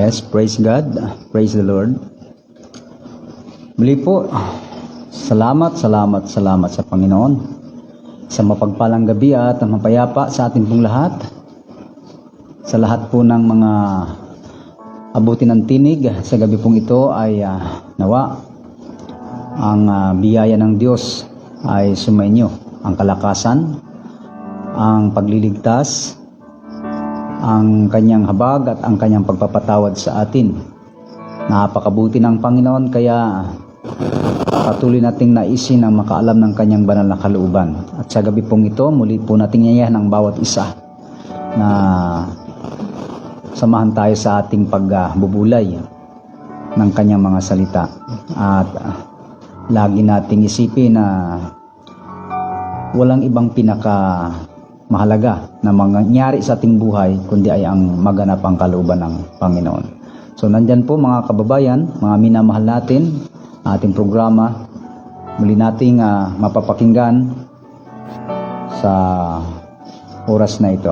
Yes, praise God. Praise the Lord. Muli po, salamat sa Panginoon sa mapagpalang gabi at mapayapa sa ating pong lahat. Sa lahat po ng mga abuti ng tinig sa gabi pong ito ay nawa ang biyaya ng Diyos ay sumainyo. Ang kalakasan, ang pagliligtas, ang kanyang habag at ang kanyang pagpapatawad sa atin. Napakabuti ng Panginoon, kaya patuloy nating naisin ang makaalam ng kanyang banal na kalooban. At sa gabi pong ito, muli po nating yayahan ang bawat isa na samahan tayo sa ating pagbubulay ng kanyang mga salita. At lagi nating isipin na walang ibang mahalaga na mangyari sa ating buhay kundi ay ang maganap ang kalooban ng Panginoon. So nandyan po mga kababayan, mga minamahal natin, ating programa muli nating mapapakinggan sa oras na ito.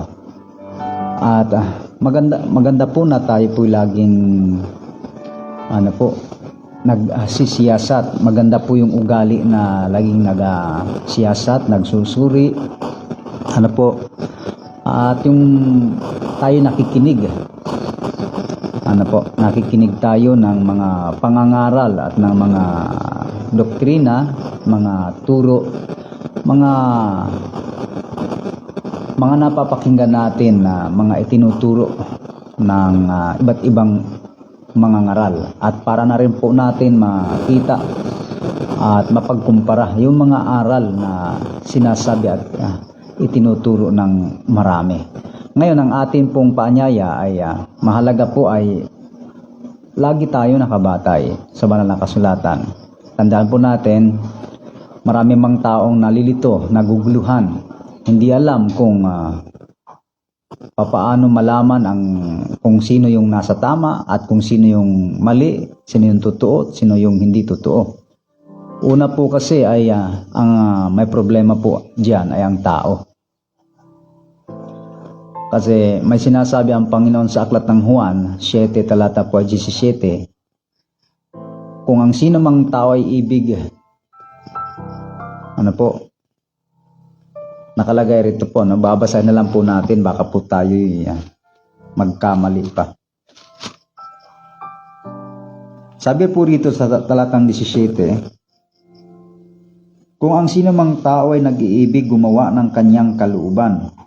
At maganda po na tayo po laging nagsisiyasat. Maganda po yung ugali na laging nagsiyasat, nagsusuri. At yung tayo nakikinig. Nakikinig tayo ng mga pangangaral at ng mga doktrina, mga turo, mga napapakinggan natin na mga itinuturo ng iba't ibang mga ngaral. At para na rin po natin makita at mapagkumpara yung mga aral na sinasabi at itinuturo ng marami. Ngayon, ang ating pong paanyaya ay mahalaga po ay lagi tayo nakabatay sa banal na kasulatan. Tandaan po natin, marami mang taong nalilito, naguguluhan, hindi alam kung papaano malaman kung sino yung nasa tama at kung sino yung mali, sino yung totoo, sino yung hindi totoo. Una po kasi ay ang may problema po diyan ay ang tao. Kasi may sinasabi ang Panginoon sa aklat ng Juan 7 talata po 17, kung ang sino mang tao ay ibig, nakalagay rito po, babasahin na lang po natin, baka po tayo magkamali pa. Sabi po rito sa talatang 17, kung ang sino mang tao ay nag-iibig gumawa ng kanyang kalooban,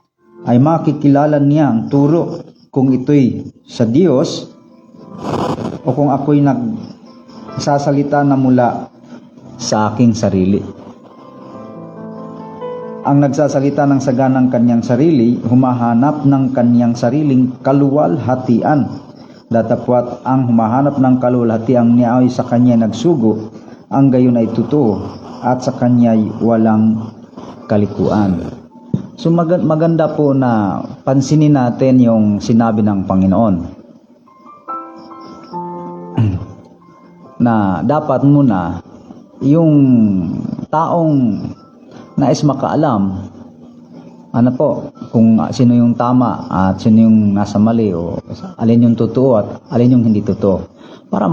ay makikilala niya ang turo kung ito'y sa Diyos o kung ako'y nagsasalita na mula sa aking sarili. Ang nagsasalita ng saganang kanyang sarili, humahanap ng kanyang sariling kaluwalhatian. Datapwat ang humahanap ng kaluwalhatian niya ay sa kanya nagsugo, ang gayon ay totoo at sa kanya ay walang kalikuan. So maganda po na pansinin natin yung sinabi ng Panginoon na dapat muna yung taong nais makaalam kung sino yung tama at sino yung nasa mali, o alin yung totoo at alin yung hindi totoo. Para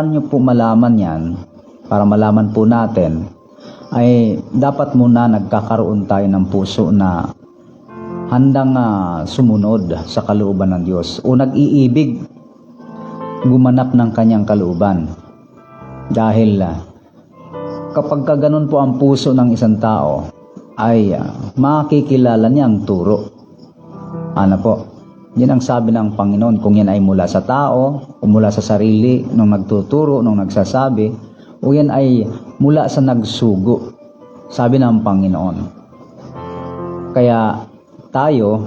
nyo po malaman yan, para malaman po natin, ay dapat muna nagkakaroon tayo ng puso na handang sumunod sa kalooban ng Diyos o nag-iibig gumanap ng kanyang kalooban. Dahil kapag ganun po ang puso ng isang tao, ay makikilala niya ang turo. Yan ang sabi ng Panginoon, kung yan ay mula sa tao o mula sa sarili nung nagtuturo, nung nagsasabi, o yan ay mula sa nagsugo, sabi ng Panginoon. Kaya tayo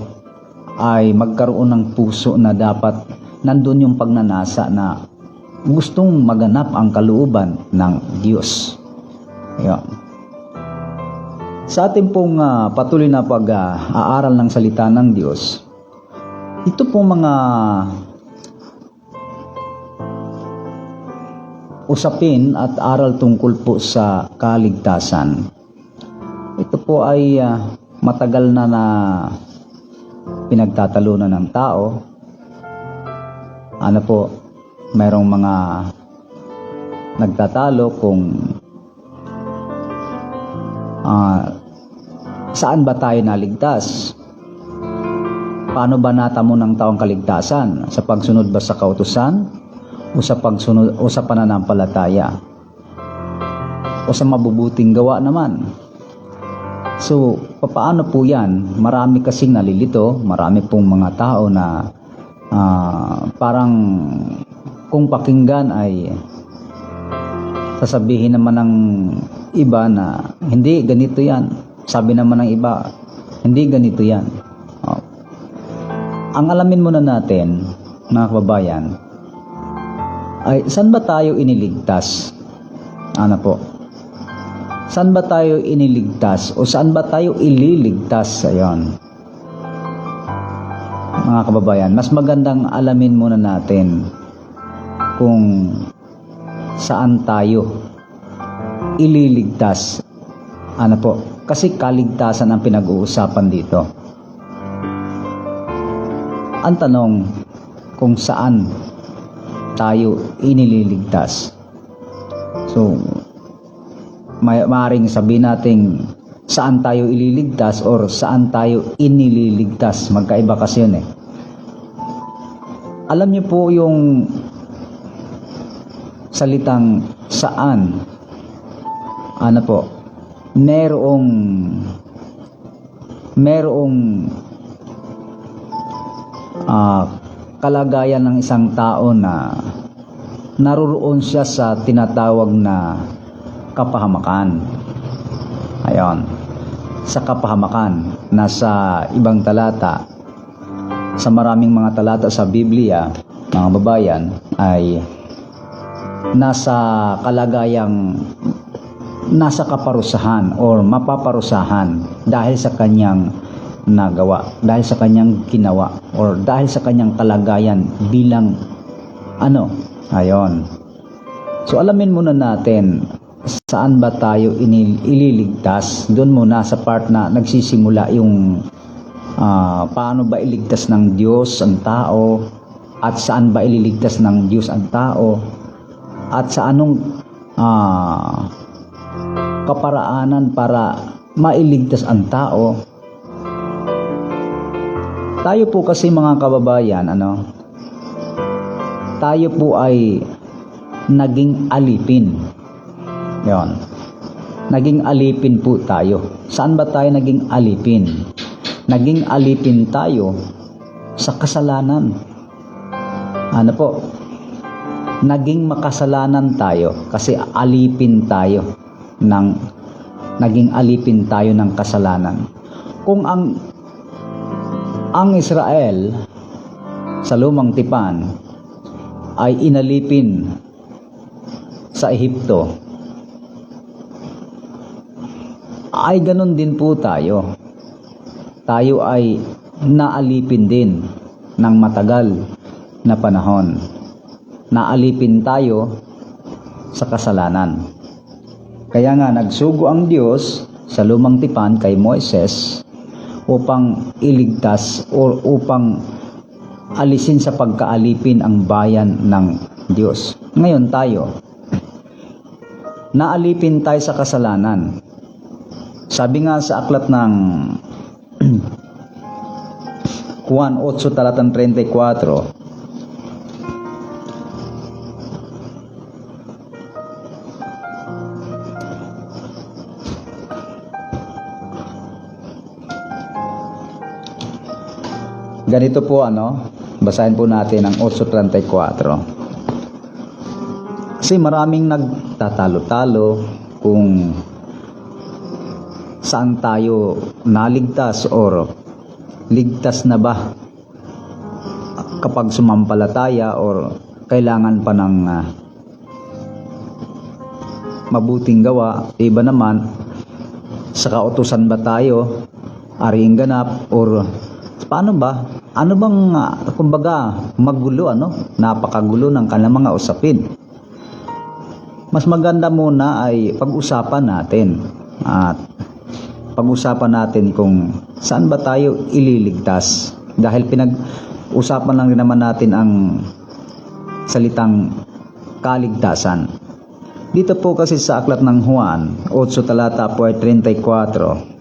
ay magkaroon ng puso na dapat nandun yung pagnanasa na gustong maganap ang kalooban ng Diyos. Ayan. Sa ating pong patuloy na pag-aaral ng salita ng Diyos, ito pong mga usapin at aral tungkol po sa kaligtasan. Ito po ay matagal na pinagtatalunan ng tao ano po, mayroong mga nagtatalo kung saan ba tayo naligtas? Paano ba natamo ng taong kaligtasan? Sa pagsunod ba sa kautusan? O sa pagsunod o sa pananampalataya? O sa mabubuting gawa naman? So, paano po yan? Marami kasing nalilito, marami pong mga tao na parang kung pakinggan ay sasabihin naman ng iba na hindi, ganito yan. Sabi naman ng iba, hindi ganito yan. Ang alamin muna natin, mga kababayan, ay saan ba tayo iniligtas? Ano po? Saan ba tayo iniligtas o saan ba tayo ililigtas? Ayon. Mga kababayan, mas magandang alamin muna natin kung saan tayo ililigtas. Ano po? Kasi kaligtasan ang pinag-uusapan dito. Ang tanong kung saan tayo inililigtas. So, maaaring sabihin natin saan tayo ililigtas or saan tayo inililigtas. Magkaiba kasi yun eh. Alam niyo po yung salitang saan, ano po, merong kalagayan ng isang tao na naroon siya sa tinatawag na kapahamakan. Ayon. Sa kapahamakan, nasa ibang talata, sa maraming mga talata sa Biblia, mga babayan, ay nasa kalagayang nasa kaparusahan or mapaparusahan dahil sa kanyang nagawa, dahil sa kanyang ginawa, or dahil sa kanyang kalagayan bilang ayon. So alamin muna natin saan ba tayo ililigtas. Doon muna sa part na nagsisimula yung paano ba iligtas ng Diyos ang tao, at saan ba ililigtas ng Diyos ang tao, at sa anong kaparaanan para mailigtas ang tao. Tayo po kasi mga kababayan, tayo po ay naging alipin. Yon. Naging alipin po tayo. Saan ba tayo naging alipin? Naging alipin tayo sa kasalanan. Ano po? Naging makasalanan tayo kasi alipin tayo naging alipin tayo ng kasalanan. Kung ang Israel sa lumang tipan ay inalipin sa Ehipto, ay ganun din po tayo. Tayo ay naalipin din ng matagal na panahon. Naalipin tayo sa kasalanan. Kaya nga nagsugo ang Diyos sa lumang tipan kay Moises upang iligtas o upang alisin sa pagkaalipin ang bayan ng Diyos. Ngayon tayo, naalipin tayo sa kasalanan. Sabi nga sa aklat ng Juan 8 talatang 34, ganito po basahin po natin ang 8:34. Kasi maraming nagtatalo-talo kung saan tayo naligtas or ligtas na ba kapag sumampalataya or kailangan pa ng mabuting gawa. Iba naman, sa kautusan ba tayo, ariing ganap, or paano ba? Ano bang, kumbaga, magulo, napakagulo ng kanilang mga usapin. Mas maganda muna ay pag-usapan natin. At pag-usapan natin kung saan ba tayo ililigtas. Dahil pinag-usapan lang rin naman natin ang salitang kaligtasan. Dito po kasi sa aklat ng Juan 8 talata po ay 34.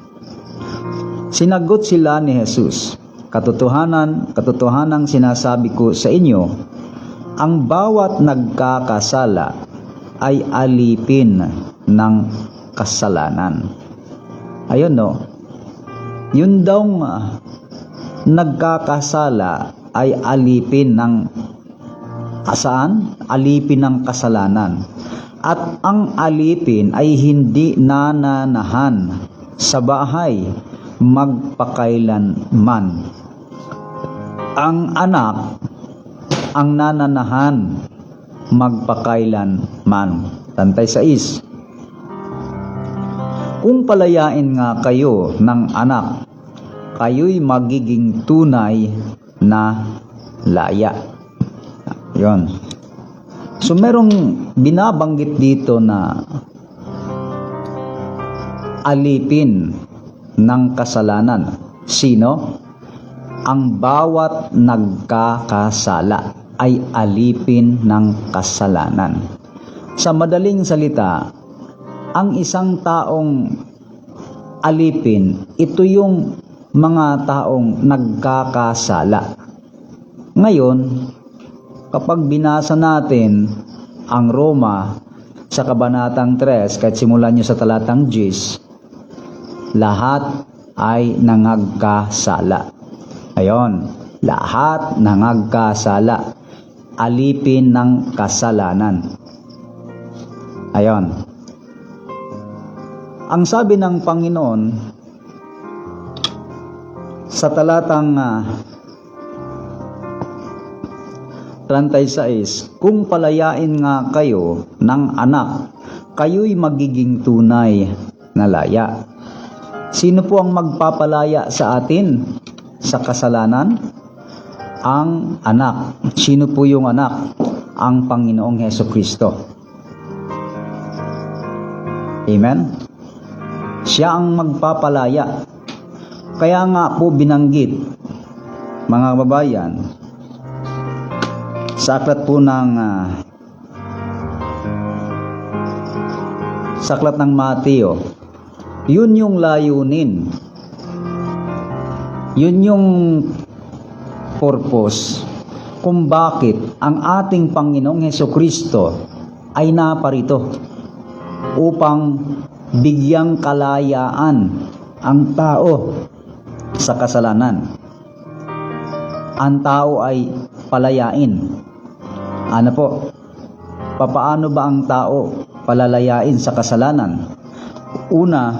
Sinagot sila ni Jesus, katotohanang sinasabi ko sa inyo, ang bawat nagkakasala ay alipin ng kasalanan. Ayun no. Yun daw nagkakasala ay alipin ng alipin ng kasalanan. At ang alipin ay hindi nananahan sa bahay magpakailanman. Ang anak ang nananahan magpakailanman. Tantay 6. Kung palayain nga kayo ng anak, kayo'y magiging tunay na laya. Yon. So merong binabanggit dito na alipin ng kasalanan. Sino? Ang bawat nagkakasala ay alipin ng kasalanan. Sa madaling salita, ang isang taong alipin, ito yung mga taong nagkakasala. Ngayon, kapag binasa natin ang Roma sa kabanatang 3, kahit simulan nyo sa talatang 10, lahat ay nangagkasala. Ayon, lahat nangagkasala, alipin ng kasalanan. Ayon. Ang sabi ng Panginoon sa talatang 36, kung palayain nga kayo ng anak, kayo'y magiging tunay na laya. Sino po ang magpapalaya sa atin sa kasalanan? Ang anak. Sino po yung anak? Ang Panginoong Hesukristo. Amen? Siya ang magpapalaya. Kaya nga po binanggit, mga kababayan, sa aklat po ng Mateo, yun yung layunin, yun yung purpose kung bakit ang ating Panginoong Hesukristo ay naparito upang bigyang kalayaan ang tao sa kasalanan. Ang tao ay palayain. Ano po? Papaano ba ang tao palalayain sa kasalanan? Una,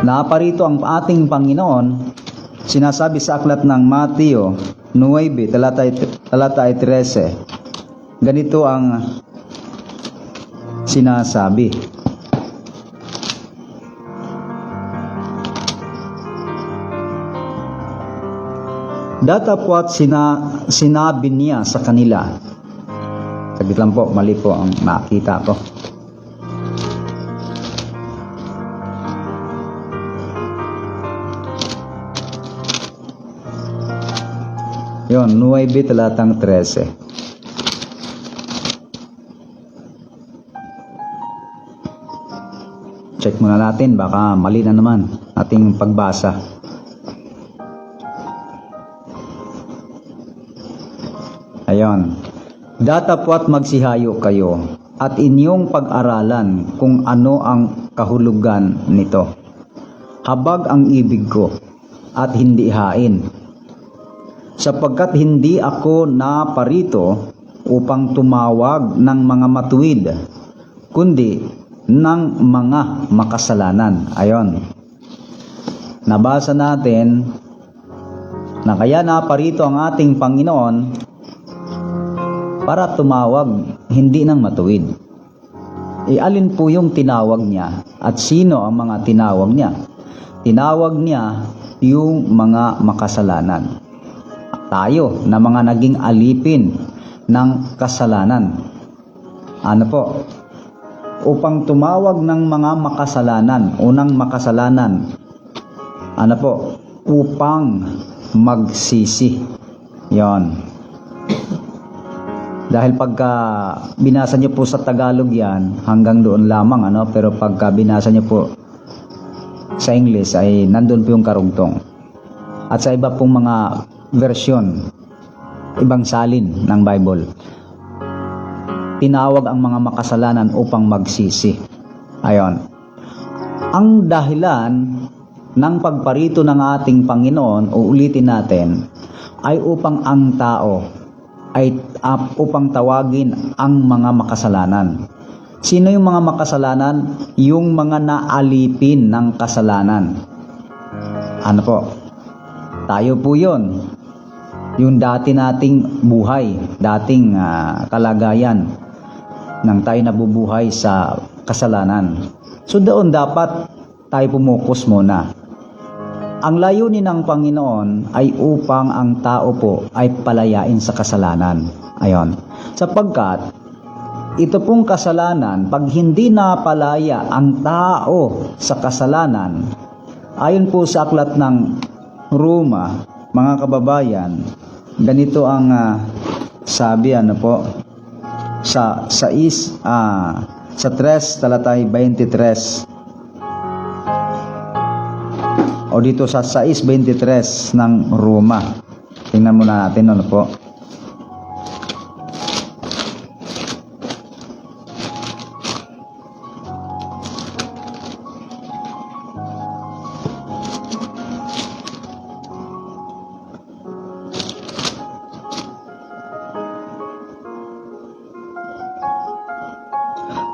naparito ang ating Panginoon, sinasabi sa aklat ng Mateo 9, talata 13. Ganito ang sinasabi. Datapwat sinabi niya sa kanila. Saglit lang po, mali po ang nakita ko. Yon, 9 talatang 13. Check muna natin, baka mali na naman ating pagbasa. Ayon. Datapwat magsihayo kayo at inyong pag-aralan kung ano ang kahulugan nito. Habag ang ibig ko at hindi hain. Sapagkat hindi ako naparito upang tumawag ng mga matuwid, kundi ng mga makasalanan. Ayon. Nabasa natin na kaya naparito ang ating Panginoon para tumawag, hindi ng matuwid. Alin po yung tinawag niya at sino ang mga tinawag niya? Tinawag niya yung mga makasalanan. Tayo na mga naging alipin ng kasalanan. Ano po? Upang tumawag ng mga makasalanan, unang makasalanan. Ano po? Upang magsisi. Yon. Dahil pagka binasa niyo po sa Tagalog yan, hanggang doon lamang, ano? Pero pagka binasa niyo po sa English ay nandun po yung karugtong. At sa iba pong mga version, ibang salin ng Bible, tinawag ang mga makasalanan upang magsisi. Ayon. Ang dahilan ng pagparito ng ating Panginoon, uulitin natin, ay upang ang tao ay upang tawagin ang mga makasalanan. Sino yung mga makasalanan? Yung mga naalipin ng kasalanan. Ano po? Tayo po yun. Yung dati nating buhay, dating kalagayan nang tayo nabubuhay sa kasalanan. So doon dapat tayo pumukus muna. Ang layunin ng Panginoon ay upang ang tao po ay palayain sa kasalanan. Ayon. Sapagkat ito pong kasalanan, pag hindi napalaya ang tao sa kasalanan, ayon po sa aklat ng Roma, mga kababayan, ganito ang sabi, ano po, sa 3 talatay 23, o dito sa 6:23 ng Roma. Tingnan muna natin, ano po.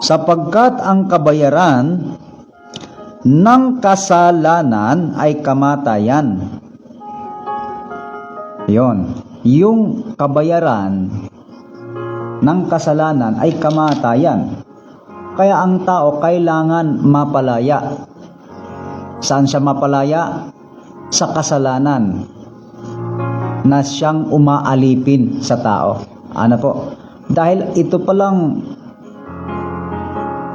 Sapagkat ang kabayaran ng kasalanan ay kamatayan. Yon. Yung kabayaran ng kasalanan ay kamatayan. Kaya ang tao kailangan mapalaya. Saan siya mapalaya? Sa kasalanan na siyang umaalipin sa tao. Ano po? Dahil ito palang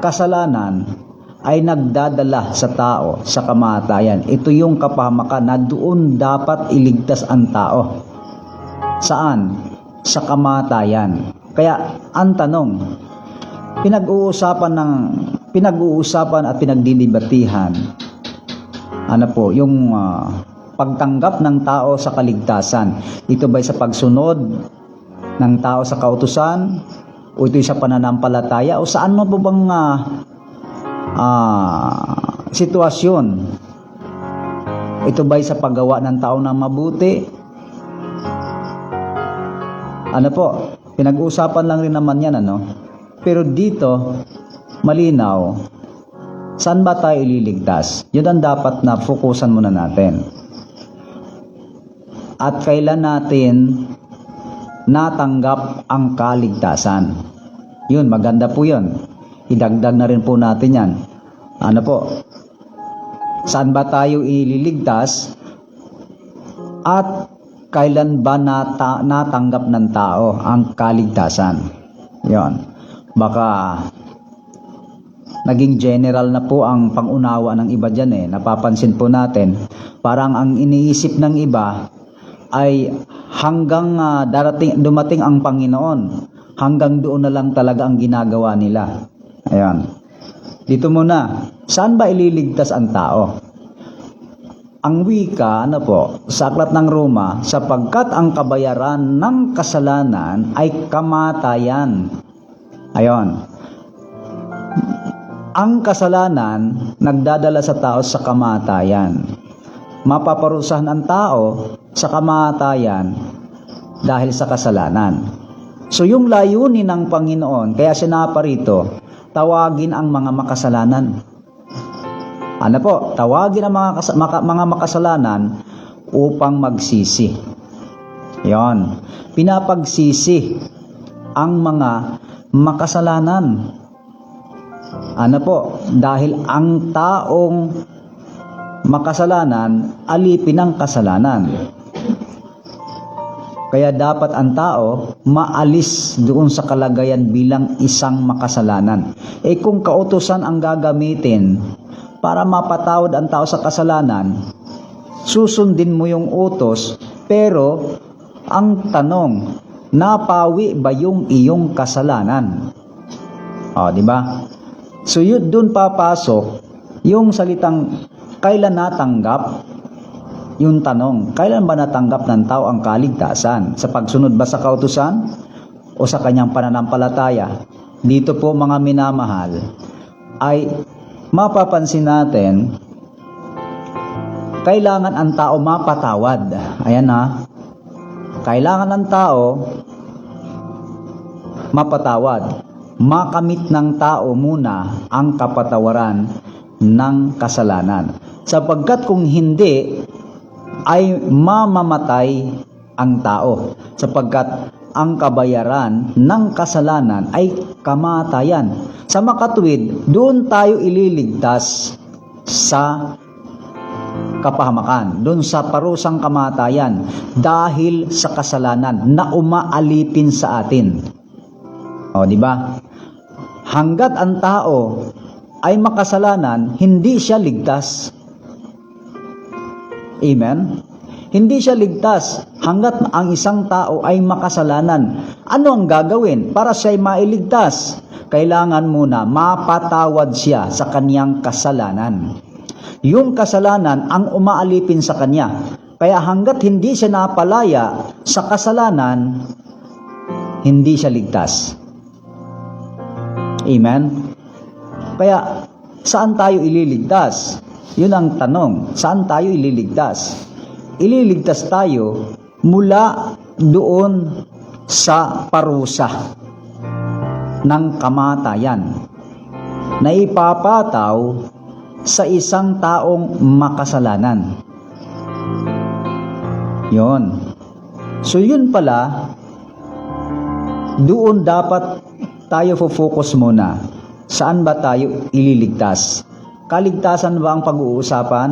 kasalanan ay nagdadala sa tao sa kamatayan. Ito yung kapahamakan na doon dapat iligtas ang tao. Saan? Sa kamatayan. Kaya ang tanong, pinag-uusapan at pinagdidibatihan, ano po, yung pagtanggap ng tao sa kaligtasan. Ito ba'y sa pagsunod ng tao sa kautusan? O ito'y sa pananampalataya? O saan mo po bang sitwasyon? Ito ba'y sa paggawa ng tao na mabuti? Ano po? Pinag-uusapan lang rin naman yan, ano? Pero dito, malinaw, saan ba tayo ililigtas? Yun ang dapat na fokusan muna natin. At kailan natin natanggap ang kaligtasan? Yun, maganda po yun. Idagdag na rin po natin yan. Ano po? Saan ba tayo ililigtas? At kailan ba natanggap ng tao ang kaligtasan? Yun. Baka naging general na po ang pangunawa ng iba dyan eh. Napapansin po natin, parang ang iniisip ng iba ay hanggang dumating ang Panginoon, hanggang doon na lang talaga ang ginagawa nila. Ayan. Dito muna, saan ba ililigtas ang tao? Ang wika, ano po, sa aklat ng Roma, sapagkat ang kabayaran ng kasalanan ay kamatayan. Ayon. Ang kasalanan nagdadala sa tao sa kamatayan. Mapaparusahan ang tao sa kamatayan dahil sa kasalanan. So yung layunin ng Panginoon, kaya sinapa rito, tawagin ang mga makasalanan. Ano po? Tawagin ang mga makasalanan upang magsisi. Yon. Pinapagsisi ang mga makasalanan. Ano po? Dahil ang taong makasalanan, alipin ng kasalanan. Kaya dapat ang tao maalis doon sa kalagayan bilang isang makasalanan. Kung kautusan ang gagamitin para mapatawad ang tao sa kasalanan, susundin mo yung utos, pero ang tanong, napawi ba yung iyong kasalanan? O, di ba? So, yun doon papasok yung salitang kailan natanggap, yung tanong, kailan ba natanggap ng tao ang kaligtasan? Sa pagsunod ba sa kautusan o sa kanyang pananampalataya? Dito po mga minamahal, ay mapapansin natin, kailangan ang tao mapatawad. Ayan na. Kailangan ng tao mapatawad. Makamit ng tao muna ang kapatawaran ng kasalanan. Sapagkat kung hindi, ay mamamatay ang tao. Sapagkat ang kabayaran ng kasalanan ay kamatayan. Sa makatuwid, doon tayo ililigtas sa kapahamakan, doon sa parusang kamatayan dahil sa kasalanan na umaalipin sa atin. O, di ba? Hanggat ang tao ay makasalanan, hindi siya ligtas. Amen? Hindi siya ligtas hanggat ang isang tao ay makasalanan. Ano ang gagawin para siya ay mailigtas? Kailangan muna mapatawad siya sa kaniyang kasalanan. Yung kasalanan ang umaalipin sa kanya. Kaya hanggat hindi siya napalaya sa kasalanan, hindi siya ligtas. Amen? Kaya saan tayo ililigtas? Yun ang tanong. Saan tayo ililigtas? Ililigtas tayo mula doon sa parusa ng kamatayan na ipapataw sa isang taong makasalanan. Yon. So yun pala, doon dapat tayo focus muna. Saan ba tayo ililigtas? Kaligtasan ba ang pag-uusapan?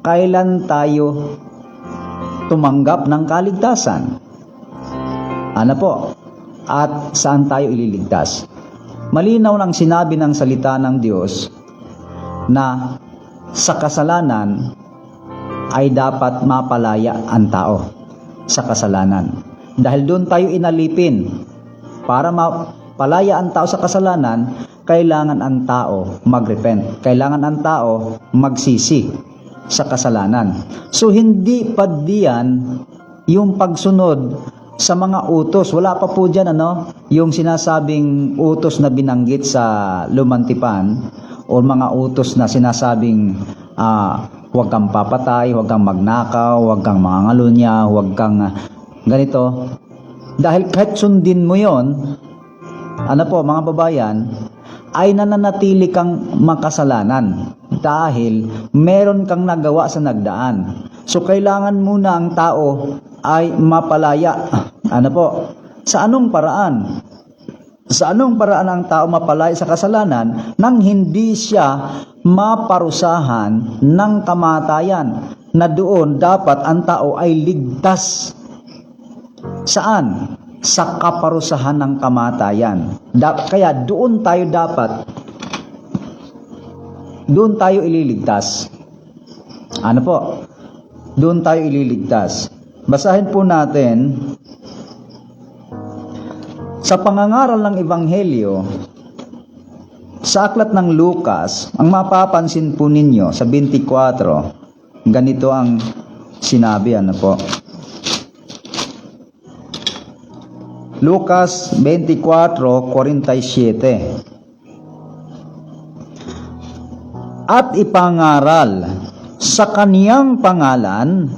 Kailan tayo tumanggap ng kaligtasan? Ano po? At saan tayo ililigtas? Malinaw nang sinabi ng salita ng Diyos na sa kasalanan ay dapat mapalaya ang tao sa kasalanan. Dahil doon tayo inalipin. Para mapalaya ang tao sa kasalanan, kailangan ang tao magrepent. Kailangan ang tao magsisi sa kasalanan. So hindi pa diyan yung pagsunod sa mga utos. Wala pa po diyan yung sinasabing utos na binanggit sa lumantipan o mga utos na sinasabing huwag kang papatay, huwag kang magnakaw, huwag kang mangangalunya, huwag kang ganito. Dahil kahit sundin mo yon, mga babayan, ay nananatili kang makasalanan dahil meron kang nagawa sa nagdaan. So kailangan muna ang tao ay mapalaya. Sa anong paraan? Sa anong paraan ang tao mapalaya sa kasalanan nang hindi siya maparusahan ng kamatayan, na doon dapat ang tao ay ligtas. Saan? Sa kaparusahan ng kamatayan. Kaya doon tayo ililigtas. Doon tayo ililigtas. Basahin po natin sa pangangaral ng Ebanghelyo sa aklat ng Lucas. Ang mapapansin po ninyo sa 24, ganito ang sinabi. Lucas 24:47. At ipangaral sa kaniyang pangalan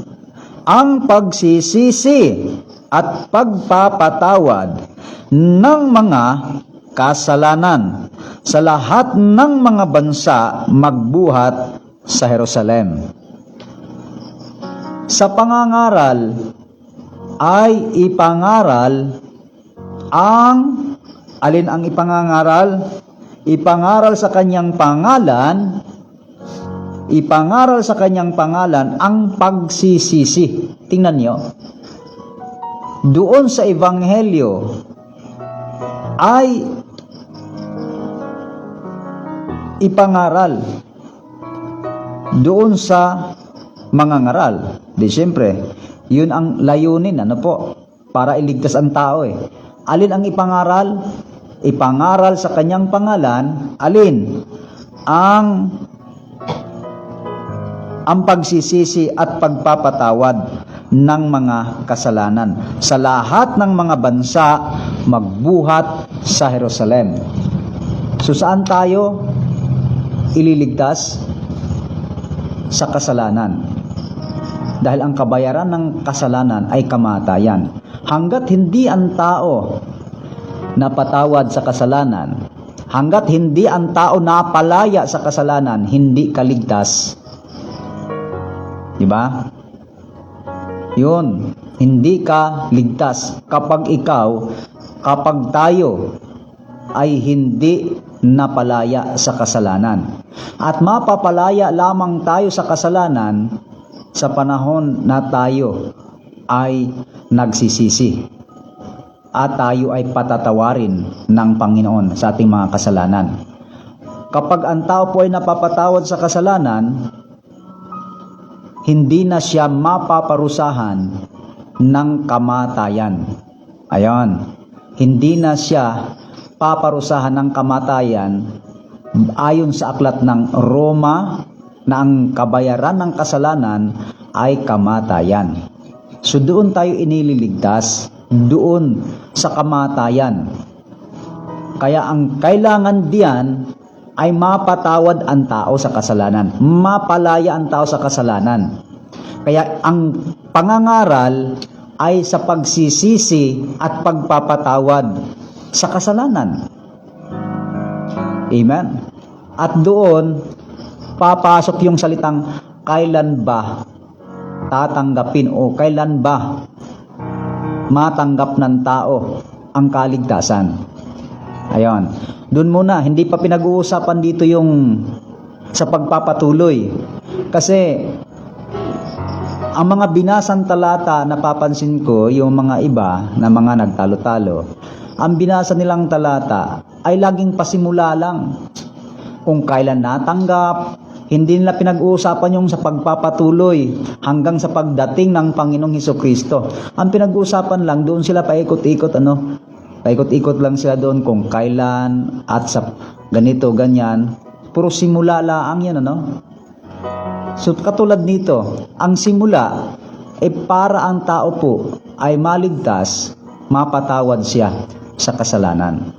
ang pagsisisi at pagpapatawad ng mga kasalanan sa lahat ng mga bansa magbuhat sa Jerusalem. Sa pangangaral ay ipangaral alin ang ipangangaral? Ipangaral sa kanyang pangalan, ang pagsisisi. Tingnan niyo. Doon sa Ebanghelyo ay ipangaral. Doon sa mangangaral. Di siyempre, yun ang layunin. para iligtas ang tao eh. Alin ang ipangaral? Ipangaral sa kanyang pangalan, alin? Ang pagsisisi at pagpapatawad ng mga kasalanan sa lahat ng mga bansa magbuhat sa Jerusalem. So saan tayo ililigtas? Sa kasalanan. Dahil ang kabayaran ng kasalanan ay kamatayan. Hanggat hindi ang tao napatawad sa kasalanan, hanggat hindi ang tao napalaya sa kasalanan, hindi kaligtas. Diba? Yun, hindi ka ligtas kapag tayo ay hindi napalaya sa kasalanan. At mapapalaya lamang tayo sa kasalanan sa panahon na tayo ay nagsisisi at tayo ay patatawarin ng Panginoon sa ating mga kasalanan. Kapag ang tao po ay napapatawad sa kasalanan, hindi na siya mapaparusahan ng kamatayan. Ayan, hindi na siya paparusahan ng kamatayan ayon sa aklat ng Roma na ang kabayaran ng kasalanan ay kamatayan. So doon tayo inililigtas, doon sa kamatayan. Kaya ang kailangan diyan ay mapatawad ang tao sa kasalanan, mapalaya ang tao sa kasalanan. Kaya ang pangangaral ay sa pagsisisi at pagpapatawad sa kasalanan. Amen. At doon papasok yung salitang kailan ba tatanggapin o kailan ba matanggap ng tao ang kaligtasan. Ayon. Doon muna, hindi pa pinag-uusapan dito yung sa pagpapatuloy. Kasi ang mga binasang talata, napapansin ko yung mga iba na mga nagtalo-talo, ang binasa nilang talata ay laging pasimula lang. Kung kailan natanggap, hindi nila pinag-uusapan yung sa pagpapatuloy hanggang sa pagdating ng Panginoong Hesukristo. Ang pinag-uusapan lang, doon sila paikot-ikot, paikot-ikot lang sila doon kung kailan at sa ganito, ganyan. Puro simula lang yan, So katulad nito, ang simula ay para ang tao po ay maligtas, mapatawad siya sa kasalanan.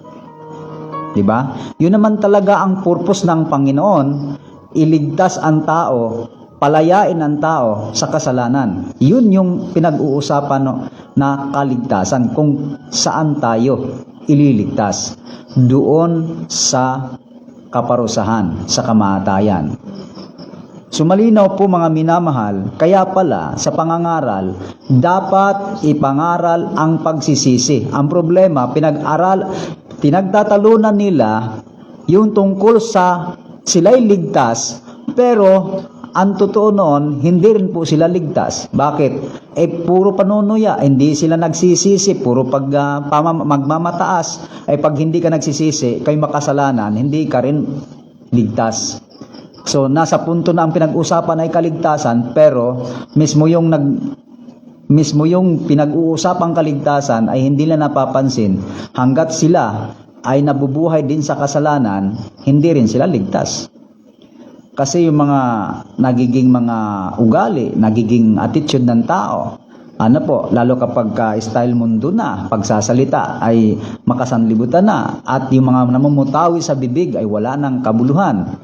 Diba? Yun naman talaga ang purpose ng Panginoon, iligtas ang tao, palayain ang tao sa kasalanan. Yun yung pinag-uusapan na kaligtasan, kung saan tayo ililigtas. Doon sa kaparusahan, sa kamatayan. So malinaw po mga minamahal, kaya pala sa pangangaral, dapat ipangaral ang pagsisisi. Ang problema, pinagtatalunan nila yung tungkol sa sila'y ligtas, pero ang totoo noon, hindi rin po sila ligtas. Bakit? Puro panunuya, hindi sila nagsisisi, puro magmamataas. Pag hindi ka nagsisisi, kay makasalanan, hindi ka rin ligtas. So, nasa punto na ang pinag-usapan ay kaligtasan, pero mismo yung pinag-uusapang kaligtasan ay hindi na napapansin. Hanggat sila ay nabubuhay din sa kasalanan, hindi rin sila ligtas. Kasi yung mga nagiging mga ugali, nagiging attitude ng tao, lalo kapag style mundo na, pagsasalita ay makasanlibutan na, at yung mga namumutawi sa bibig ay wala ng kabuluhan.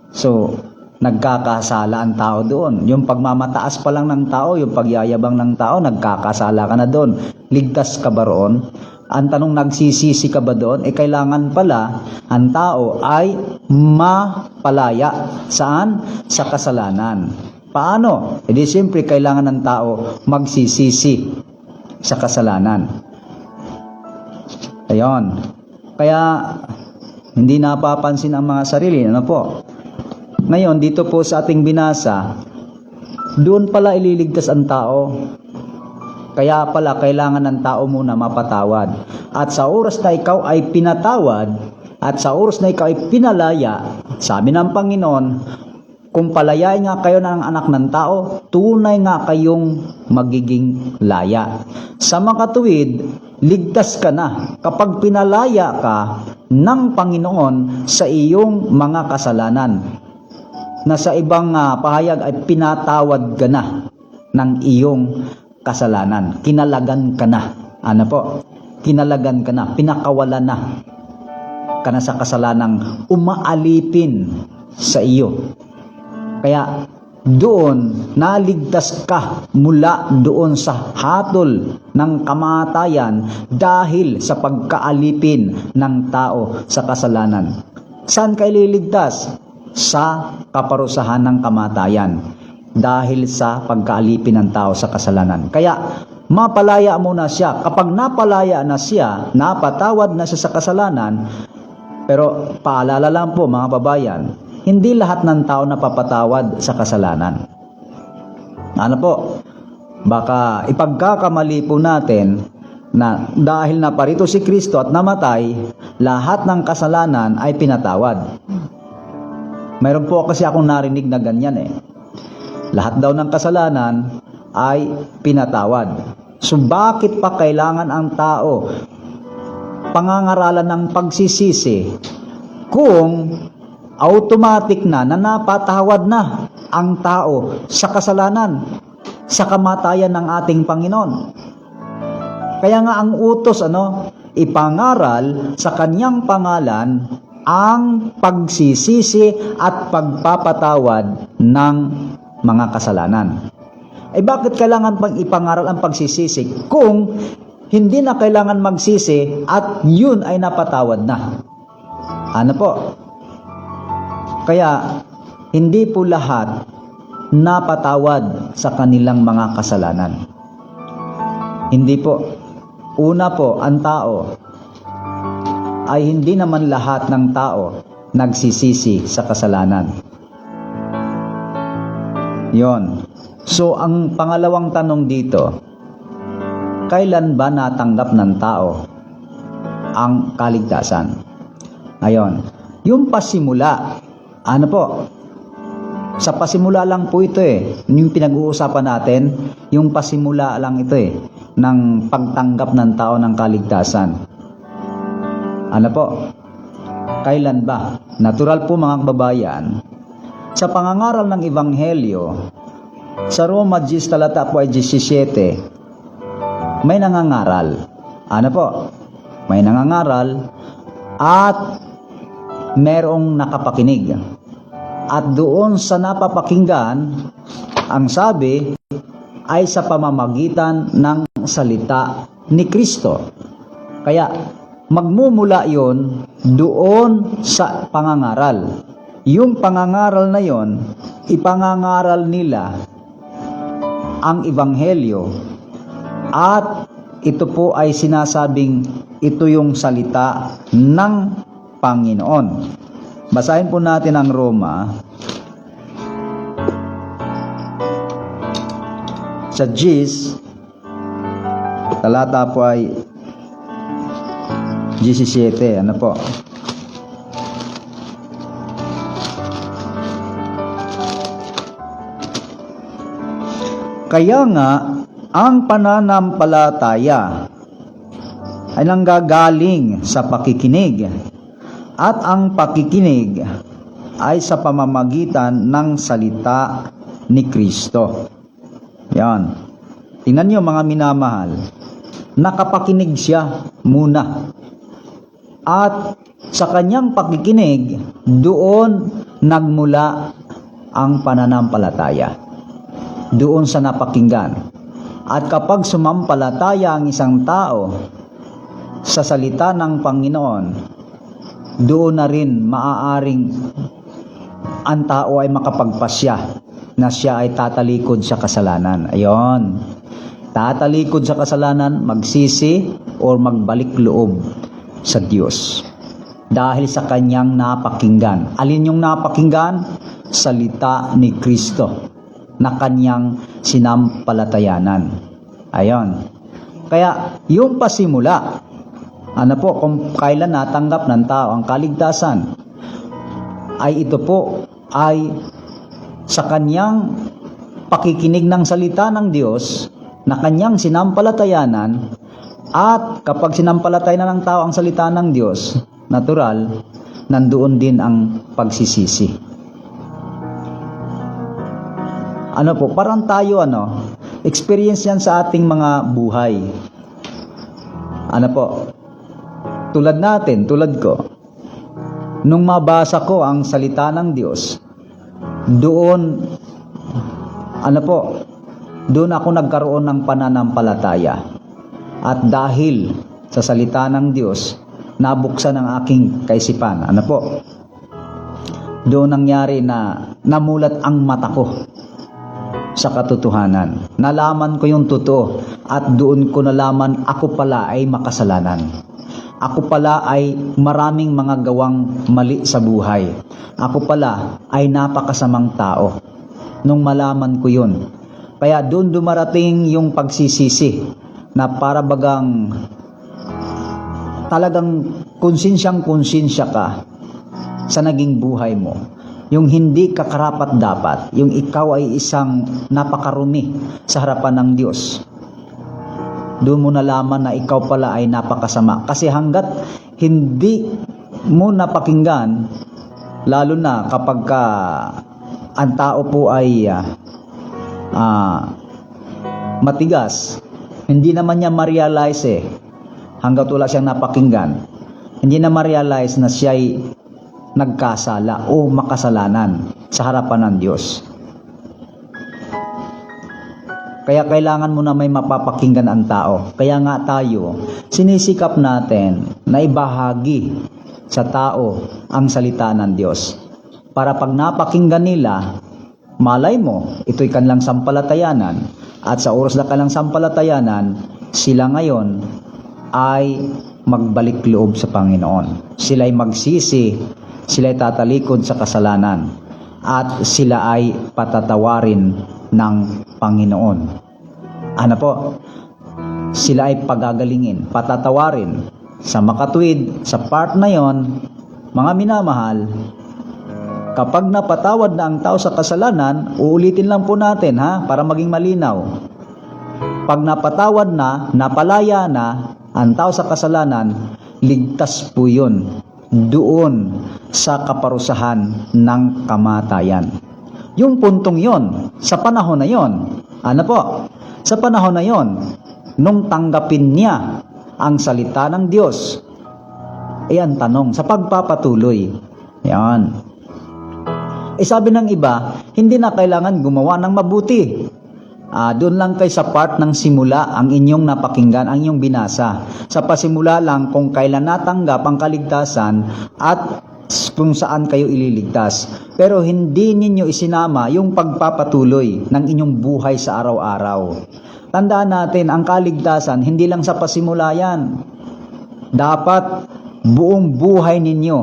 So, nagkakasala ang tao doon. Yung pagmamataas pa lang ng tao, yung pagyayabang ng tao, nagkakasala ka na doon. Ligtas ka ba roon? Ang tanong, nagsisisi ka ba doon? Kailangan pala ang tao ay mapalaya. Saan? Sa kasalanan. Paano? Siyempre kailangan ng tao magsisisi sa kasalanan. Ayon. Kaya hindi napapansin ang mga sarili. Ngayon, dito po sa ating binasa, doon pala ililigtas ang tao. Kaya pala, kailangan ng tao muna mapatawad. At sa oras na ikaw ay pinatawad, at sa oras na ikaw ay pinalaya, sabi ng Panginoon, Kung palayain nga kayo ng anak ng tao, tunay nga kayong magiging laya. Sa makatuwid, ligtas ka na kapag pinalaya ka ng Panginoon sa iyong mga kasalanan. Na sa ibang pahayag ay pinatawad ka na ng iyong kasalanan. Kinalagan ka na. Ano po? Kinalagan ka na. Pinakawalan na ka na sa kasalanang umaalipin sa iyo. Kaya doon, naligtas ka mula doon sa hatol ng kamatayan dahil sa pagkaalipin ng tao sa kasalanan. Saan ka ililigtas? Sa kaparusahan ng kamatayan dahil sa pagkaalipin ng tao sa kasalanan. Kaya mapalaya muna siya. Kapag napalaya na siya, napatawad na siya sa kasalanan, pero paalala lang po mga babayan, hindi lahat ng tao napapatawad sa kasalanan. Ano po? Baka ipagkakamali po natin na dahil naparito si Kristo at namatay, lahat ng kasalanan ay pinatawad. Mayroon po kasi akong narinig na ganyan Lahat daw ng kasalanan ay pinatawad. So bakit pa kailangan ang tao pangangaralan ng pagsisisi kung automatic na napatawad na ang tao sa kasalanan, sa kamatayan ng ating Panginoon? Kaya nga ang utos, ipangaral sa kanyang pangalan ang pagsisisi at pagpapatawad ng mga kasalanan. Bakit kailangan pang ipangaral ang pagsisisi kung hindi na kailangan magsisi at yun ay napatawad na? Ano po? Kaya, hindi po lahat napatawad sa kanilang mga kasalanan. Hindi po. Una po, ang tao ay hindi naman lahat ng tao nagsisisi sa kasalanan. Yon. So, ang pangalawang tanong dito, kailan ba natanggap ng tao ang kaligtasan? Ayon. Yung pasimula, ano po? Sa pasimula lang po ito Yung pinag-uusapan natin, yung pasimula lang ito ng pagtanggap ng tao ng kaligtasan. Ano po? Kailan ba? Natural po mga kababayan, sa pangangaral ng Ebanghelyo, sa Roma 10 talata po ay 17, may nangangaral. Ano po? May nangangaral at merong nakapakinig. At doon sa napapakinggan, ang sabi ay sa pamamagitan ng salita ni Kristo. Kaya magmumula yon doon sa pangangaral. Yung pangangaral na yon, ipangangaral nila ang Ebanghelyo. At ito po ay sinasabing ito yung salita ng Panginoon. Basahin po natin ang Roma sa 10 talata po ay 17. Ano po? Kaya nga ang pananampalataya ay nanggagaling sa pakikinig, at ang pakikinig ay sa pamamagitan ng salita ni Kristo. Yan. Tingnan nyo mga minamahal, nakapakinig siya muna. At sa kanyang pakikinig, doon nagmula ang pananampalataya. Doon sa napakinggan. At kapag sumampalataya ang isang tao sa salita ng Panginoon, doon na rin maaaring ang tao ay makapagpasya na siya ay tatalikod sa kasalanan. Ayon. Tatalikod sa kasalanan, magsisi o magbalik loob sa Diyos. Dahil sa kanyang napakinggan. Alin yung napakinggan? Salita ni Kristo na kanyang sinampalatayanan. Ayon. Kaya yung pasimula, ano po, kung kailan natanggap ng tao ang kaligtasan, ay ito po ay sa kanyang pakikinig ng salita ng Diyos na kanyang sinampalatayanan, at kapag sinampalataya na ng tao ang salita ng Diyos, natural, nandoon din ang pagsisisi. Ano po, parang tayo, experience yan sa ating mga buhay. Ano po, tulad ko, nung mabasa ko ang salita ng Diyos, doon ako nagkaroon ng pananampalataya. At dahil sa salita ng Diyos, nabuksan ang aking kaisipan. Doon nangyari na namulat ang mata ko sa katotohanan. Nalaman ko yung totoo at doon ko nalaman ako pala ay makasalanan. Ako pala ay maraming mga gawang mali sa buhay. Ako pala ay napakasamang tao. Nung malaman ko yun. Kaya doon dumarating yung pagsisisi na para bagang talagang konsensyang-konsensya ka sa naging buhay mo. Yung hindi ka karapat-dapat, yung ikaw ay isang napakarumi sa harapan ng Diyos. Doon mo nalaman na ikaw pala ay napakasama. Kasi hanggat hindi mo napakinggan, lalo na kapag ang tao po ay matigas, hindi naman niya ma-realize hanggat wala siyang napakinggan, hindi na ma-realize na siya ay nagkasala o makasalanan sa harapan ng Diyos. Kaya kailangan mo na may mapapakinggan ang tao. Kaya nga tayo, sinisikap natin na ibahagi sa tao ang salita ng Diyos. Para pag napakinggan nila, malay mo, ito'y kanilang sampalatayanan. At sa oras na kanilang sampalatayanan, sila ngayon ay magbalik loob sa Panginoon. Sila ay magsisi, sila ay tatalikod sa kasalanan, at sila ay patatawarin ng Panginoon. Sila ay pagagalingin, patatawarin. Sa makatuwid, sa part na yon, mga minamahal, kapag napatawad na ang tao sa kasalanan, uulitin lang po natin para maging malinaw. Pag napatawad na, napalaya na ang tao sa kasalanan, ligtas po yun doon sa kaparusahan ng kamatayan. Yung puntong yon, sa panahon na yon, sa panahon na yon, nung tanggapin niya ang salita ng Diyos, ang tanong, sa pagpapatuloy, yan. Sabi ng iba, hindi na kailangan gumawa ng mabuti. Doon lang kayo sa part ng simula ang inyong napakinggan, ang inyong binasa. Sa pasimula lang kung kailan natanggap ang kaligtasan at kung saan kayo ililigtas. Pero hindi ninyo isinama yung pagpapatuloy ng inyong buhay sa araw-araw. Tandaan natin, ang kaligtasan, hindi lang sa pasimula yan. Dapat buong buhay ninyo.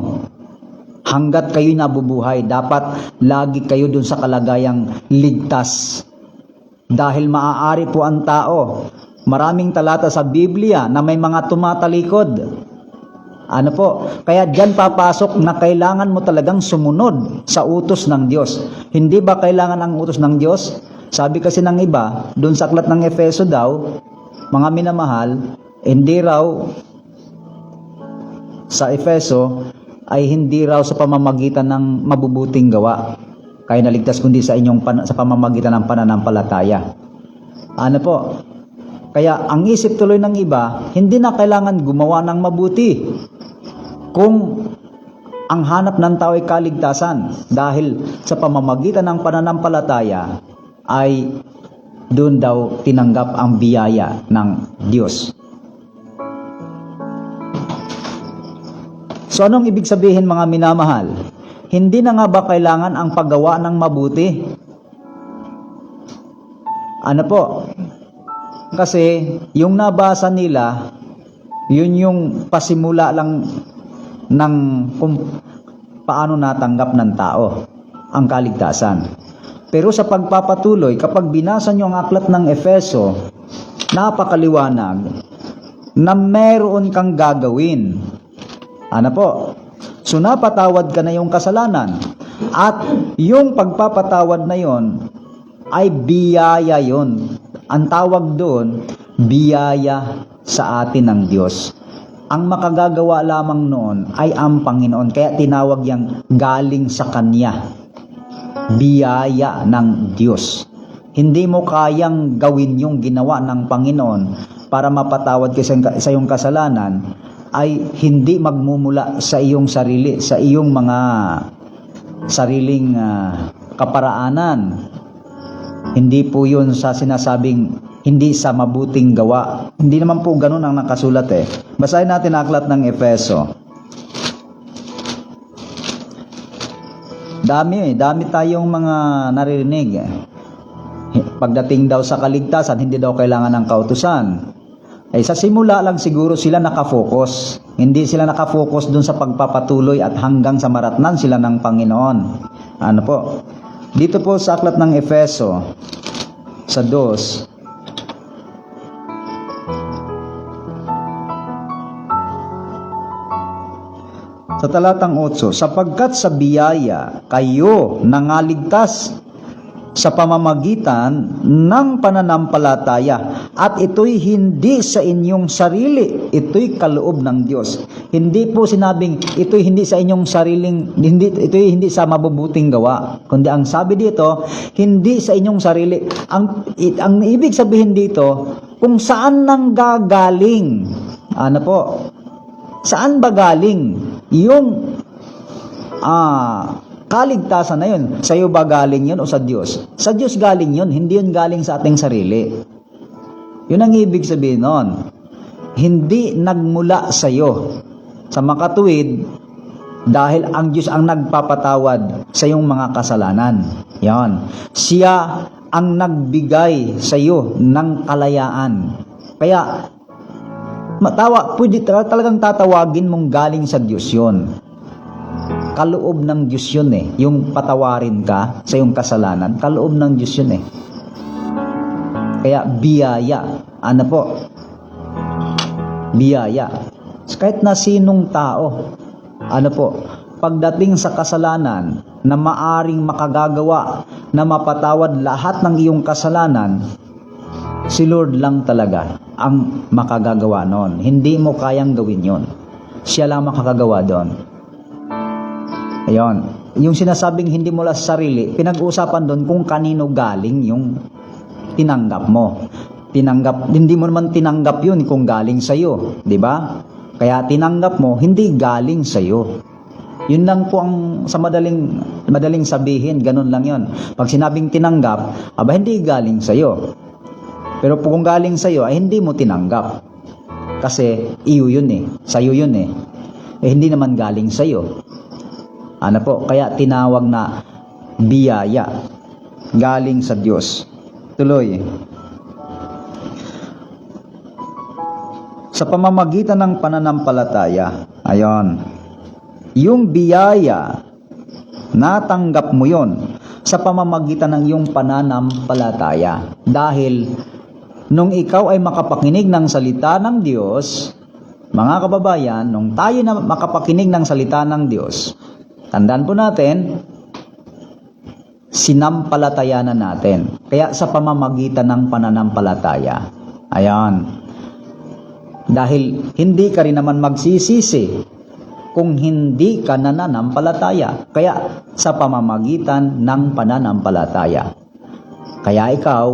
Hanggat kayo'y nabubuhay, dapat lagi kayo dun sa kalagayang ligtas. Dahil maaari po ang tao. Maraming talata sa Biblia na may mga tumatalikod. Kaya dyan papasok na kailangan mo talagang sumunod sa utos ng Diyos. Hindi ba kailangan ang utos ng Diyos? Sabi kasi ng iba, dun sa aklat ng Efeso daw, mga minamahal, hindi raw sa Efeso, ay hindi raw sa pamamagitan ng mabubuting gawa kayo naligtas, kundi sa pamamagitan ng pananampalataya. Kaya ang isip tuloy ng iba, hindi na kailangan gumawa ng mabuti kung ang hanap ng tao ay kaligtasan, dahil sa pamamagitan ng pananampalataya ay doon daw tinanggap ang biyaya ng Diyos. So anong ibig sabihin, mga minamahal? Hindi na nga ba kailangan ang paggawa ng mabuti? Kasi yung nabasa nila, yun yung pasimula lang ng kung paano natanggap ng tao ang kaligtasan. Pero sa pagpapatuloy, kapag binasa nyo ang aklat ng Efeso, napakaliwanag na meron kang gagawin. So napatawad ka na yung kasalanan. At yung pagpapatawad na yon ay biyaya yon. Ang tawag doon, biyaya sa atin ng Diyos. Ang makagagawa lamang noon ay ang Panginoon. Kaya tinawag yang galing sa Kanya. Biyaya ng Diyos. Hindi mo kayang gawin yung ginawa ng Panginoon para mapatawad ka sa iyong kasalanan, ay hindi magmumula sa iyong sarili, sa iyong mga sariling kaparaanan. Hindi po yun sa sinasabing hindi sa mabuting gawa. Hindi naman po ganun ang nakasulat eh. Basahin natin ang aklat ng Efeso. Dami tayong mga naririnig. Pagdating daw sa kaligtasan, hindi daw kailangan ng kautusan. Sa simula lang siguro sila nakafocus. Hindi sila nakafocus dun sa pagpapatuloy at hanggang sa maratnan sila ng Panginoon. Ano po? Dito po sa aklat ng Efeso, sa 2, sa talatang 8, sapagkat sa biyaya kayo nangaligtas sa pamamagitan ng pananampalataya, at ito'y hindi sa inyong sarili, ito'y kaloob ng Diyos. Hindi po sinabing ito'y hindi sa inyong sariling, ito'y hindi sa mabubuting gawa, kundi ang sabi dito, hindi sa inyong sarili. Ang ibig sabihin dito, kung saan nang gagaling. Ano po? Saan ba galing yung kaligtasan na yun? Sa iyo ba galing yun o sa Diyos? Sa Diyos galing yun, hindi yun galing sa ating sarili. Yun ang ibig sabihin nun. Hindi nagmula sa iyo. Sa makatuwid, dahil ang Diyos ang nagpapatawad sa iyong mga kasalanan. Yan. Siya ang nagbigay sa iyo ng kalayaan. Kaya, pwede talagang tatawagin mong galing sa Diyos yun. Kaloob ng Diyos yun eh. Yung patawarin ka sa iyong kasalanan, kaloob ng Diyos yun eh. Kaya biyaya. Ano po? Biyaya. Kahit na sinong tao, ano po, pagdating sa kasalanan na maaring makagagawa na mapatawad lahat ng iyong kasalanan, si Lord lang talaga ang makagagawa noon. Hindi mo kayang gawin yon. Siya lang makakagawa doon. Ayun. Yung sinasabing hindi mo lang sa sarili, pinag-uusapan doon kung kanino galing yung tinanggap mo. Hindi mo naman tinanggap yun kung galing sa'yo. Diba? Kaya tinanggap mo, hindi galing sa'yo. Yun lang po ang sa madaling sabihin, ganun lang yun. Pag sinabing tinanggap, hindi galing sa'yo. Pero kung galing sa'yo, ay hindi mo tinanggap. Kasi iyo yun eh. Sa'yo yun eh. Hindi naman galing sa'yo. Ano po? Kaya tinawag na biyaya. Galing sa Diyos. Tuloy. Sa pamamagitan ng pananampalataya. Ayon. Yung biyaya, natanggap mo yon sa pamamagitan ng iyong pananampalataya. Dahil nung ikaw ay makapakinig ng salita ng Diyos, mga kababayan, nung tayo na makapakinig ng salita ng Diyos, tandaan po natin, sinampalataya na natin. Kaya sa pamamagitan ng pananampalataya. Ayan. Dahil hindi ka rin naman magsisisi kung hindi ka nananampalataya. Kaya sa pamamagitan ng pananampalataya. Kaya ikaw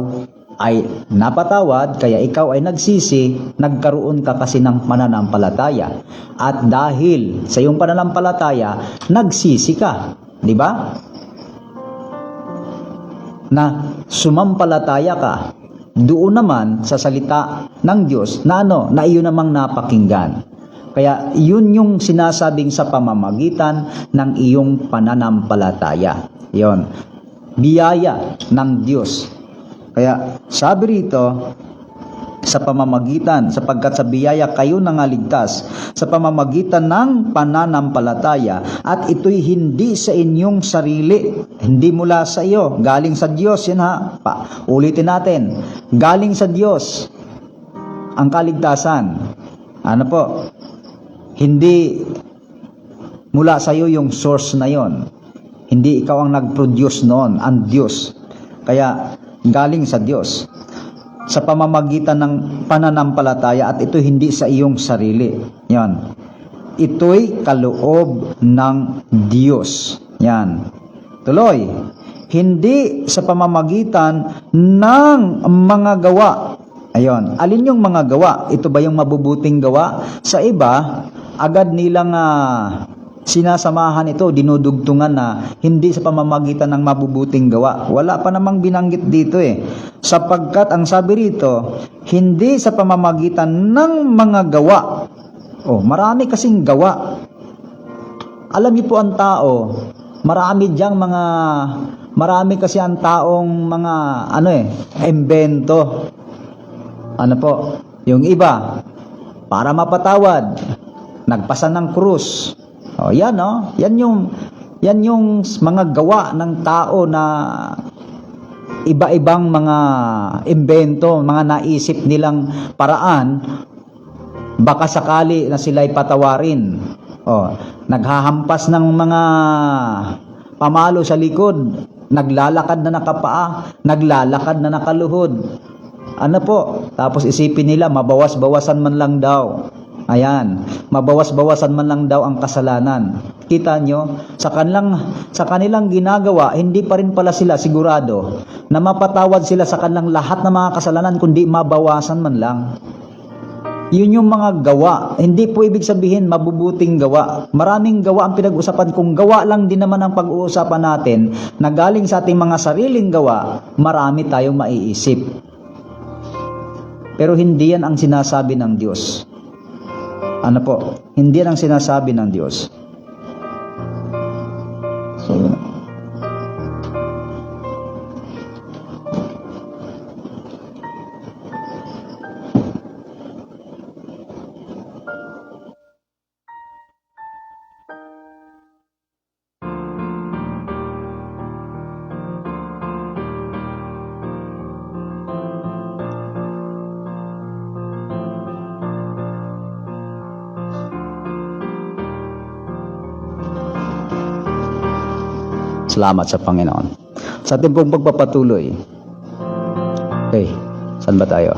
ay napatawad, kaya ikaw ay nagsisi, nagkaroon ka kasi ng pananampalataya. At dahil sa iyong pananampalataya, nagsisi ka. Di ba? Na sumampalataya ka. Doon naman sa salita ng Diyos na na iyo namang napakinggan. Kaya yun yung sinasabing sa pamamagitan ng iyong pananampalataya. Yon. Biyaya ng Diyos. Kaya sabi rito, sa pamamagitan, sapagkat sa biyaya kayo nangaligtas, sa pamamagitan ng pananampalataya, at ito'y hindi sa inyong sarili, hindi mula sa iyo, galing sa Diyos. Yan ha, ulitin natin, galing sa Diyos ang kaligtasan. Ano po? Hindi mula sa iyo yung source na yon. Hindi ikaw ang nag-produce noon, ang Diyos. Kaya galing sa Diyos. Sa pamamagitan ng pananampalataya at ito hindi sa iyong sarili. Yan. Ito'y kaloob ng Diyos. Yan. Tuloy. Hindi sa pamamagitan ng mga gawa. Ayon. Alin yung mga gawa? Ito ba yung mabubuting gawa? Sa iba, agad nilang sinasamahan ito, dinudugtungan na hindi sa pamamagitan ng mabubuting gawa. Wala pa namang binanggit dito Sapagkat ang sabi rito, hindi sa pamamagitan ng mga gawa. Marami kasing gawa. Alam niyo po ang tao, marami kasi ang taong mga imbento. Yung iba, para mapatawad, nagpasa ng krus. Yan yung mga gawa ng tao na iba-ibang mga imbento, mga naisip nilang paraan, baka sakali na sila'y patawarin. Naghahampas ng mga pamalo sa likod, naglalakad na nakapaa, naglalakad na nakaluhod. Tapos isipin nila, mabawas-bawasan man lang daw. Ayan, mabawas-bawasan man lang daw ang kasalanan. Kita nyo, sa kanilang ginagawa, hindi pa rin pala sila sigurado na mapatawad sila sa kanilang lahat ng mga kasalanan, kundi mabawasan man lang. Yun yung mga gawa. Hindi po ibig sabihin mabubuting gawa. Maraming gawa ang pinag-usapan. Kung gawa lang din naman ang pag-uusapan natin na galing sa ating mga sariling gawa, marami tayong maiisip. Pero hindi yan ang sinasabi ng Diyos. Hindi yan ang sinasabi ng Diyos. So, salamat sa Panginoon. Sa ating pong pagpapatuloy. Okay, saan ba tayo?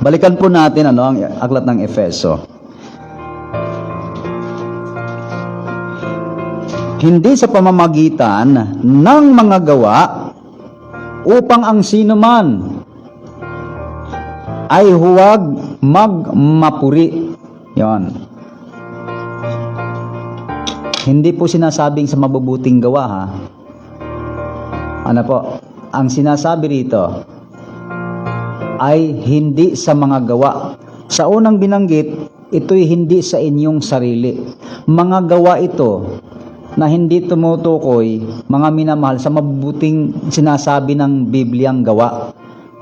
Balikan po natin ang aklat ng Efeso. Hindi sa pamamagitan ng mga gawa upang ang sinuman ay huwag magmapuri. Yan. Hindi po sinasabing sa mabubuting gawa Ang sinasabi rito ay hindi sa mga gawa. Sa unang binanggit, ito'y hindi sa inyong sarili. Mga gawa ito na hindi tumutukoy, mga minamahal, sa mabubuting sinasabi ng Bibliang gawa.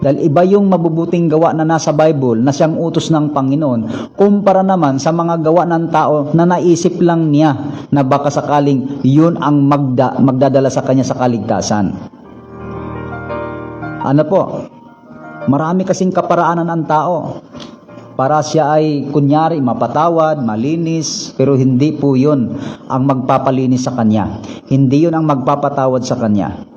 Dahil iba yung mabubuting gawa na nasa Bible, na siyang utos ng Panginoon, kumpara naman sa mga gawa ng tao na naisip lang niya na baka sakaling yun ang magdadala sa kanya sa kaligtasan. Marami kasing kaparaanan ang tao para siya ay kunyari mapatawad, malinis, pero hindi po yun ang magpapalinis sa kanya. Hindi yun ang magpapatawad sa kanya.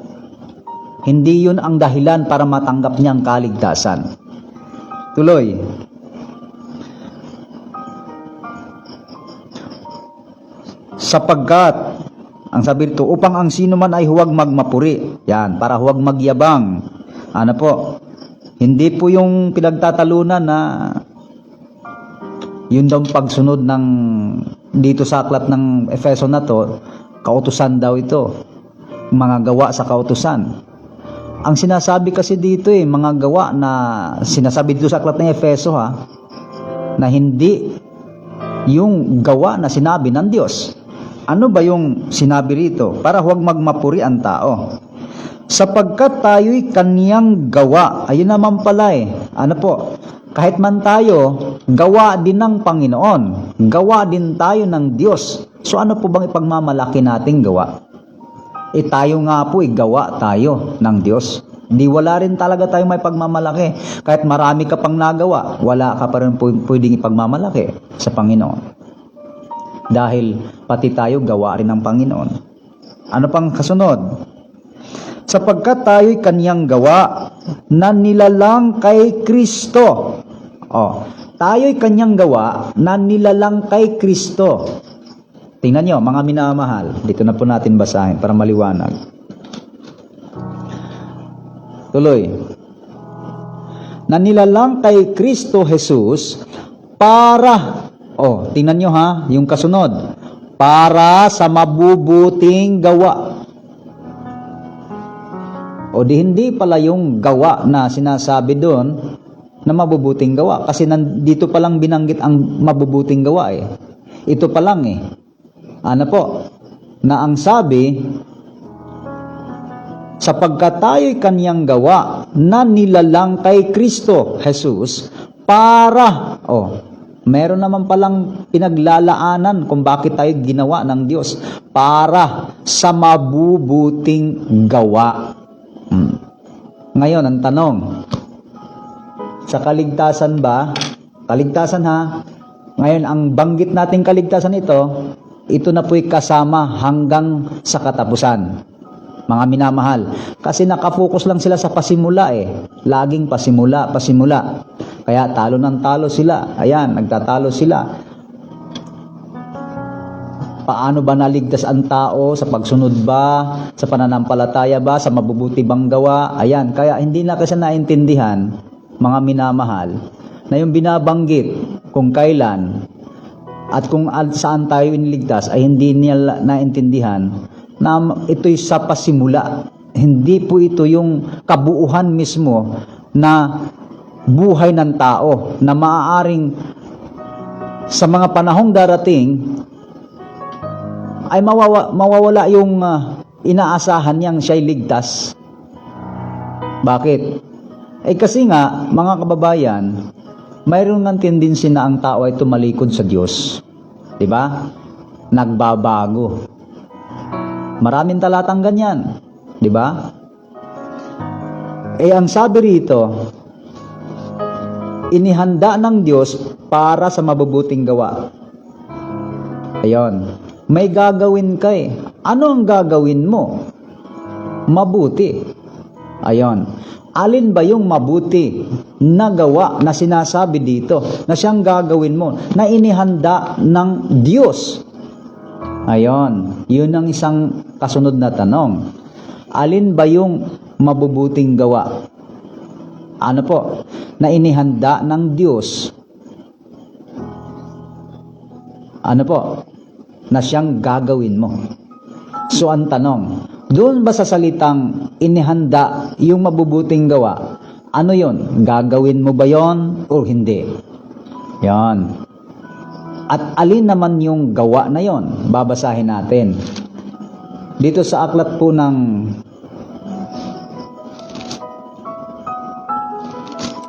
Hindi yun ang dahilan para matanggap niya ang kaligtasan. Tuloy. Sapagkat, ang sabi rito, upang ang sino man ay huwag magmapuri. Yan, para huwag magyabang. Hindi po yung pinagtatalunan na yun daw pagsunod ng dito sa aklat ng Efeso na to, kautusan daw ito. Mga gawa sa kautusan. Ang sinasabi kasi dito mga gawa na sinasabi dito sa aklat ng Efeso na hindi yung gawa na sinabi ng Diyos. Ano ba yung sinabi rito? Para huwag magmapuri ang tao. Sapagkat tayo'y kaniyang gawa. Ayun naman pala kahit man tayo, gawa din ng Panginoon. Gawa din tayo ng Diyos. So ano po bang ipagmamalaki nating gawa? Tayo nga po, gawa tayo ng Diyos. Wala rin talaga tayong may pagmamalaki. Kahit marami ka pang nagawa, wala ka pa rin pwedeng ipagmamalaki sa Panginoon. Dahil pati tayo gawa rin ng Panginoon. Ano pang kasunod? Sapagkat tayo'y kaniyang gawa na nilalang kay Kristo. Tayo'y kanyang gawa na nilalang kay Kristo. Tingnan nyo, mga minamahal. Dito na po natin basahin para maliwanag. Tuloy. Na nilalang kay Kristo Jesus para, tingnan nyo ha, yung kasunod. Para sa mabubuting gawa. Hindi pala yung gawa na sinasabi doon na mabubuting gawa. Kasi dito palang binanggit ang mabubuting gawa eh. Ito pa lang eh. Na ang sabi, sapagkat tayo'y kaniyang gawa na nilalang kay Kristo Jesus para, meron naman palang pinaglalaanan kung bakit tayo ginawa ng Diyos. Para sa mabubuting gawa. Ngayon, ang tanong, sa kaligtasan ba? Kaligtasan ha? Ngayon, ang banggit nating kaligtasan ito na po'y kasama hanggang sa katapusan. Mga minamahal. Kasi nakapokus lang sila sa pasimula eh. Laging pasimula. Kaya talo ng talo sila. Ayan, nagtatalo sila. Paano ba naligtas ang tao? Sa pagsunod ba? Sa pananampalataya ba? Sa mabubuti bang gawa? Ayan, kaya hindi na kasi naintindihan, mga minamahal, na yung binabanggit kung kailan at kung saan tayo iniligtas ay hindi niya naintindihan na ito'y sa pasimula. Hindi po ito yung kabuuhan mismo na buhay ng tao na maaaring sa mga panahong darating ay mawawala yung inaasahan niyang siya'y ligtas. Bakit? Kasi nga, mga kababayan, mayroon ng tendency na ang tao ay tumalikod sa Diyos. Diba? Nagbabago. Maraming talatang ganyan. Diba? Ang sabi rito, inihanda ng Diyos para sa mabubuting gawa. Ayon. May gagawin ka eh. Ano ang gagawin mo? Mabuti. Ayon. Alin ba yung mabuti na gawa na sinasabi dito na siyang gagawin mo, na inihanda ng Diyos? Ayon. Yun ang isang kasunod na tanong. Alin ba yung mabubuting gawa? Ano po? Na inihanda ng Diyos. Ano po? Na siyang gagawin mo. So ang tanong, doon ba sa salitang inihanda yung mabubuting gawa, ano yon? Gagawin mo ba yon o hindi? Yan. At alin naman yung gawa na yon? Babasahin natin. Dito sa aklat po ng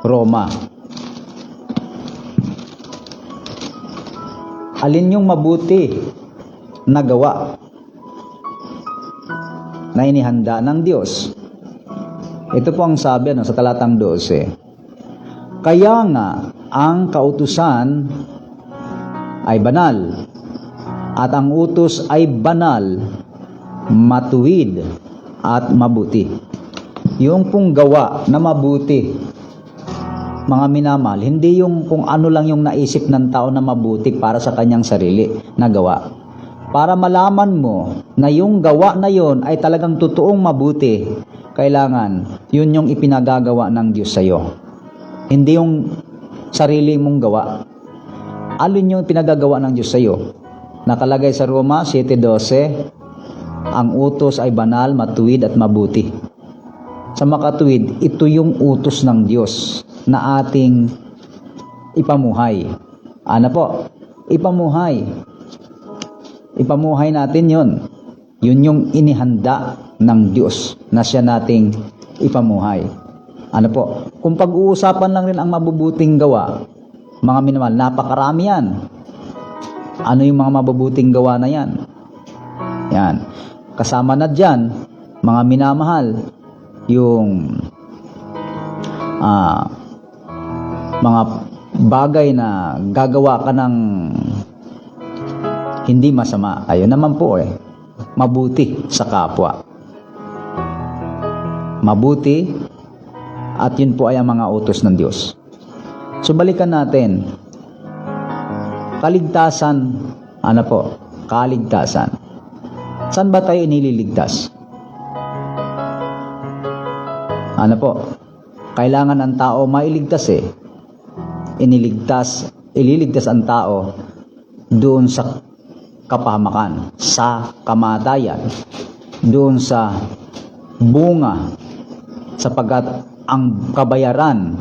Roma. Alin yung mabuti na gawa na inihanda ng Diyos? Ito po ang sabi sa talatang 12. Kaya nga ang kautusan ay banal at ang utos ay banal, matuwid at mabuti. Yung pong gawa na mabuti, mga minamahal, hindi yung kung ano lang yung naisip ng tao na mabuti para sa kanyang sarili na gawa. Para malaman mo na yung gawa na yon ay talagang totoong mabuti, kailangan yun yung ipinagagawa ng Diyos sa iyo. Hindi yung sarili mong gawa. Alin yung pinagagawa ng Diyos sa iyo? Nakalagay sa Roma 7:12, ang utos ay banal, matuwid at mabuti. Sa makatuwid, ito yung utos ng Diyos na ating ipamuhay. Ano po? Ipamuhay. Ipamuhay natin yun. Yun yung inihanda ng Diyos na siya nating ipamuhay. Ano po? Kung pag-uusapan lang rin ang mabubuting gawa, mga minamahal, napakarami yan. Ano yung mga mabubuting gawa na yan? Yan. Kasama na dyan, mga minamahal, yung mga bagay na gagawa ka ng hindi masama. Ayun naman po mabuti sa kapwa. Mabuti, at yun po ay ang mga utos ng Diyos. So balikan natin. Kaligtasan, kaligtasan. Saan ba tayo inililigtas? Kailangan ang tao mailigtas ililigtas ang tao doon sa kapahamakan, sa kamatayan, doon sa bunga, sapagkat ang kabayaran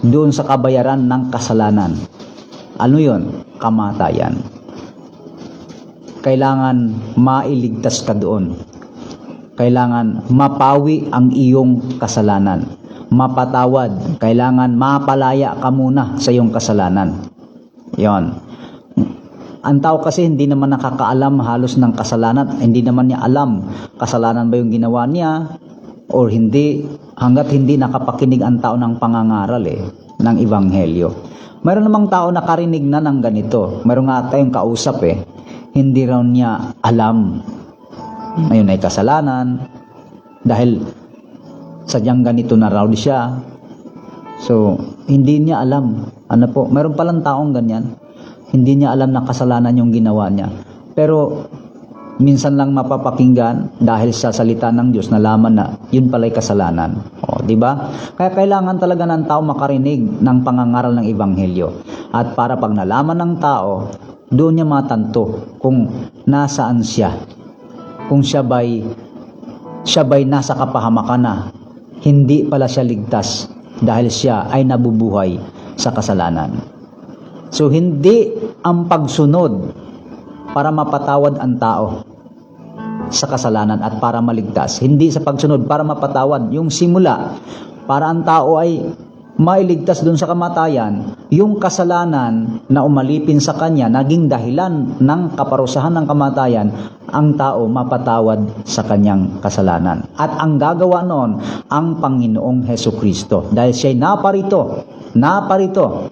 doon sa kabayaran ng kasalanan. Ano yun? Kamatayan. Kailangan mailigtas ka doon. Kailangan mapawi ang iyong kasalanan. Mapatawad. Kailangan mapalaya ka muna sa iyong kasalanan. Yon. Ang tao kasi hindi naman nakakaalam halos ng kasalanan. Hindi naman niya alam kasalanan ba yung ginawa niya or hindi, hanggat hindi nakapakinig ang tao ng pangangaral ng Ebanghelyo. Mayroon namang tao nakarinig na ng ganito. Mayroon nga tayong kausap hindi raw niya alam ngayon ay kasalanan dahil sadyang ganito na raw siya. So hindi niya alam. Mayroon palang taong ganyan, hindi niya alam na kasalanan yung ginawa niya, pero minsan lang mapapakinggan dahil sa salita ng Diyos nalaman na yun pala'y kasalanan. Di ba? Kaya kailangan talaga ng tao makarinig ng pangangaral ng Ebanghelyo. At para pag nalaman ng tao, doon niya matanto kung nasaan siya. Kung siya ba'y nasa kapahamakan na, hindi pala siya ligtas dahil siya ay nabubuhay sa kasalanan. So hindi ang pagsunod para mapatawad ang tao sa kasalanan at para maligtas. Hindi sa pagsunod para mapatawad. Yung simula, para ang tao ay mailigtas dun sa kamatayan, yung kasalanan na umalipin sa kanya, naging dahilan ng kaparusahan ng kamatayan, ang tao mapatawad sa kanyang kasalanan. At ang gagawa noon, ang Panginoong Hesukristo. Dahil siya'y naparito.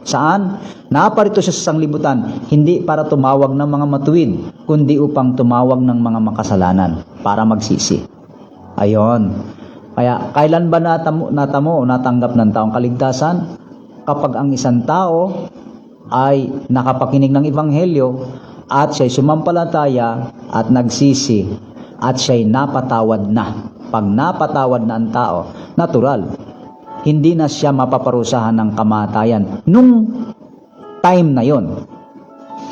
Saan? Naparito siya sa sanglibutan, hindi para tumawag ng mga matuwid, kundi upang tumawag ng mga makasalanan para magsisi. Ayon. Kaya kailan ba natanggap ng taong kaligtasan? Kapag ang isang tao ay nakapakinig ng Ebanghelyo at siya'y sumampalataya at nagsisi at siya'y napatawad na. Pag napatawad na ang tao, natural, hindi na siya mapaparusahan ng kamatayan nung time na yon.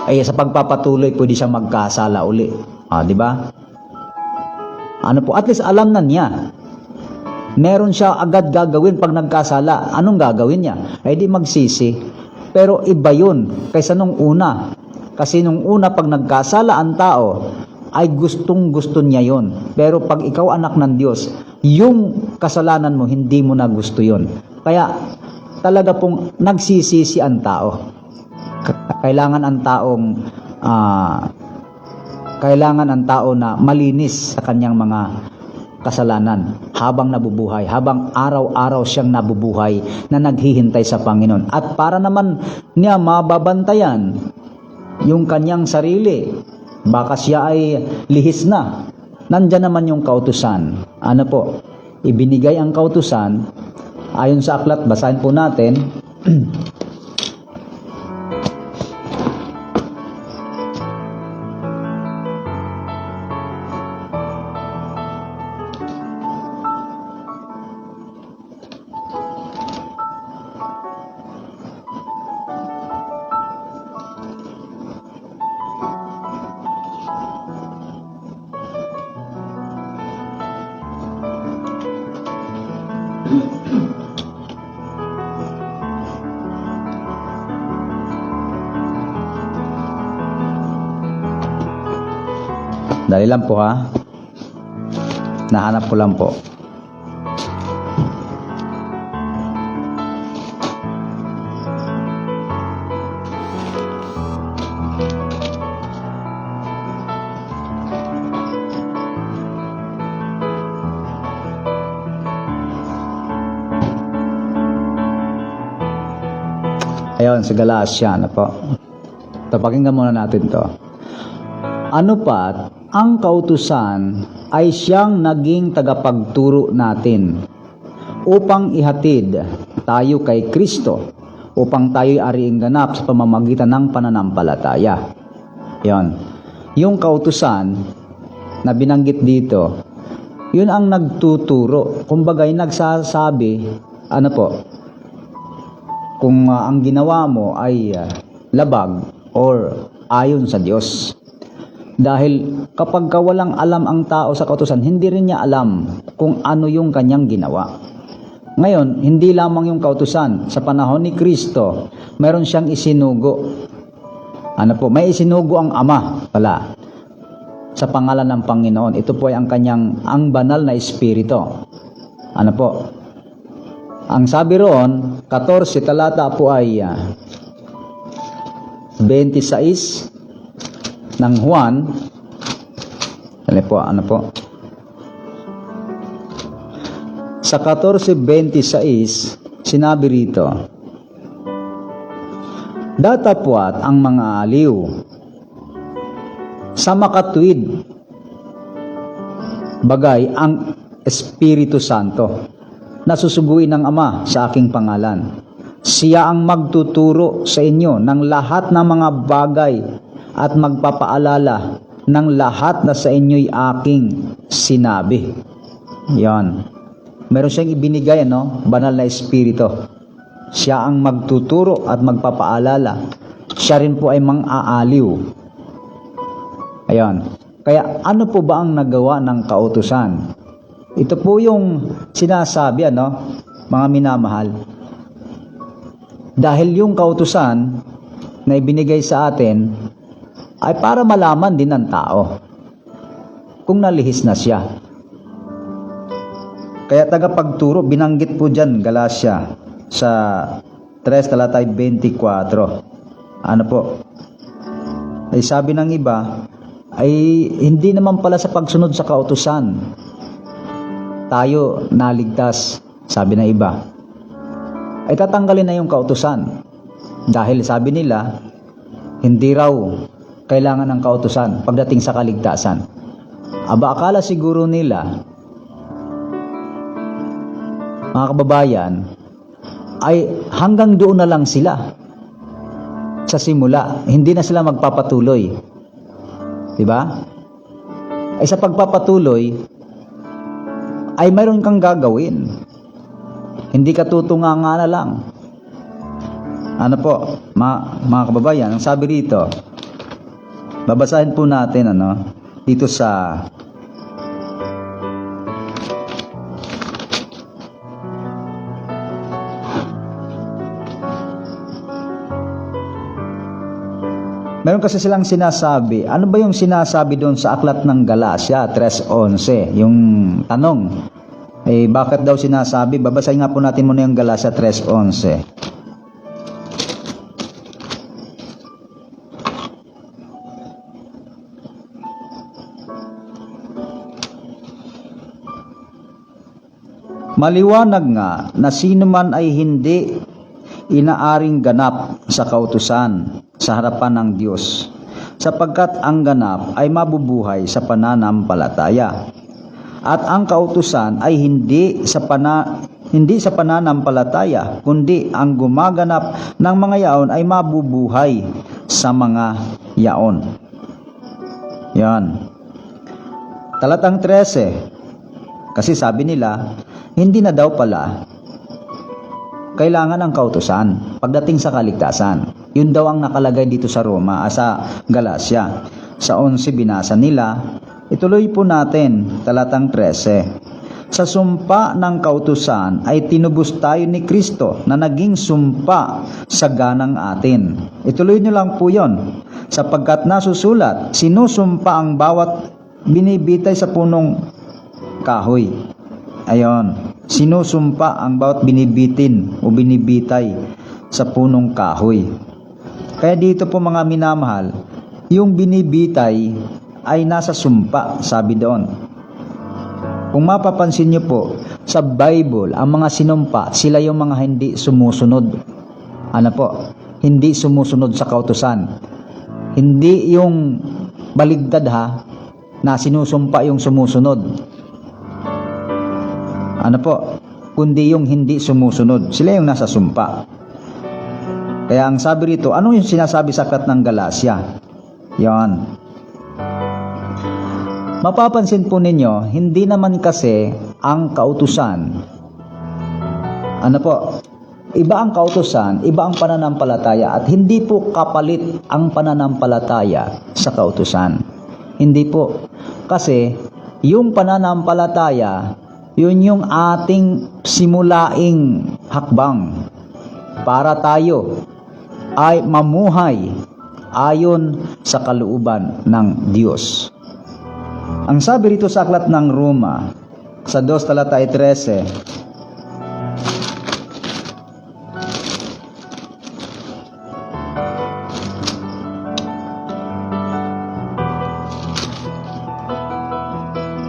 Ay sa pagpapatuloy pwede siya magkasala uli. Di ba? At least alam na niya. Meron siya agad gagawin pag nagkasala. Anong gagawin niya? Ay di magsisi. Pero iba yun kaysa nung una. Kasi nung una pag nagkasala ang tao, ay gustong-gusto niya yon. Pero pag ikaw anak ng Diyos, yung kasalanan mo, hindi mo na gusto yon. Kaya talaga pong nagsisisi ang tao. Kailangan ang tao na malinis sa kanyang mga kasalanan habang nabubuhay, habang araw-araw siyang nabubuhay na naghihintay sa Panginoon. At para naman niya mababantayan yung kanyang sarili, baka siya ay lihis na, nandyan naman yung kautusan. Ibinigay ang kautusan ayon sa aklat, basahin po natin. Dali lang po ha. Nahanap ko lang po. Ayun, sa Galacia na po. Pakinggan muna natin to. Ano pat, ang kautusan ay siyang naging tagapagturo natin upang ihatid tayo kay Kristo, upang tayo'y ariing ganap sa pamamagitan ng pananampalataya. Yon. Yung kautusan na binanggit dito, yun ang nagtuturo. Kumbaga'y nagsasabi, ano po, kung ang ginawa mo ay labag or ayon sa Diyos. Dahil kapag walang alam ang tao sa kautusan, hindi rin niya alam kung ano yung kanyang ginawa. Ngayon, hindi lamang yung kautusan. Sa panahon ni Kristo, mayroon siyang isinugo. Ano po? May isinugo ang Ama pala sa pangalan ng Panginoon. Ito po ay ang banal na Espiritu. Ano po? Ang sabi roon, 14 talata po ay 26 ng Juan. Ano po? Sa 14:26, sinabi rito, datapwat ang mga aliw sa makatwid, bagay ang Espiritu Santo, na susuguin ng Ama sa aking pangalan. Siya ang magtuturo sa inyo ng lahat ng mga bagay at magpapaalala ng lahat na sa inyo'y aking sinabi. Yan. Meron siyang ibinigay, banal na Espiritu. Siya ang magtuturo at magpapaalala. Siya rin po ay mang-aaliw. Ayan. Kaya ano po ba ang nagawa ng kautusan? Ito po yung sinasabi, mga minamahal. Dahil yung kautusan na ibinigay sa atin ay para malaman din ng tao kung nalihis na siya. Kaya tagapagturo, binanggit po dyan, Galacia, sa 3 talata 24. Ano po? Ay sabi ng iba, ay hindi naman pala sa pagsunod sa kautusan tayo naligtas, sabi ng iba. Ay tatanggalin na yung kautusan. Dahil sabi nila, hindi raw kailangan ng kautusan pagdating sa kaligtasan. Aba, akala siguro nila, mga kababayan, ay hanggang doon na lang sila sa simula. Hindi na sila magpapatuloy. Diba? Ay sa pagpapatuloy, ay mayroon kang gagawin. Hindi ka tutunganga na lang. Ano po, mga kababayan, ang sabi rito, babasahin po natin, dito sa meron kasi silang sinasabi. Ano ba yung sinasabi doon sa aklat ng Galacia 3:11? Yung tanong, bakit daw sinasabi? Babasahin nga po natin muna yung Galacia 3:11. Maliwanag nga na sino man ay hindi inaaring ganap sa kautusan sa harapan ng Diyos, sapagkat ang ganap ay mabubuhay sa pananampalataya. At ang kautusan ay hindi sa pananampalataya, kundi ang gumaganap ng mga yaon ay mabubuhay sa mga yaon. Yan. Talatang 13. Kasi sabi nila, hindi na daw pala kailangan ng kautusan pagdating sa kaligtasan. Yun daw ang nakalagay dito sa Roma, sa Galacia. Sa 11 binasa nila. Ituloy po natin, talatang 13. Sa sumpa ng kautusan ay tinubos tayo ni Kristo na naging sumpa sa ganang atin. Ituloy nyo lang po yon. Sapagkat nasusulat, sinusumpa ang bawat binibitay sa punong kahoy. Ayon. Sinusumpa ang bawat binibitin o binibitay sa punong kahoy. Kaya dito po mga minamahal, yung binibitay ay nasa sumpa, sabi doon. Kung mapapansin nyo po, sa Bible, ang mga sinumpa, sila yung mga hindi sumusunod. Ano po? Hindi sumusunod sa kautusan. Hindi yung baligtad ha, na sinusumpa yung sumusunod. Ano po? Kundi yung hindi sumusunod. Sila yung nasa sumpa. Kaya ang sabi rito, ano yung sinasabi sa aklat ng Galacia? Yan. Mapapansin po ninyo, hindi naman kasi ang kautusan. Ano po? Iba ang kautusan, iba ang pananampalataya, at hindi po kapalit ang pananampalataya sa kautusan. Hindi po. Kasi yung pananampalataya, yun yung ating simulaing hakbang para tayo ay mamuhay ayon sa kalooban ng Diyos. Ang sabi rito sa aklat ng Roma, sa 2 talata 13,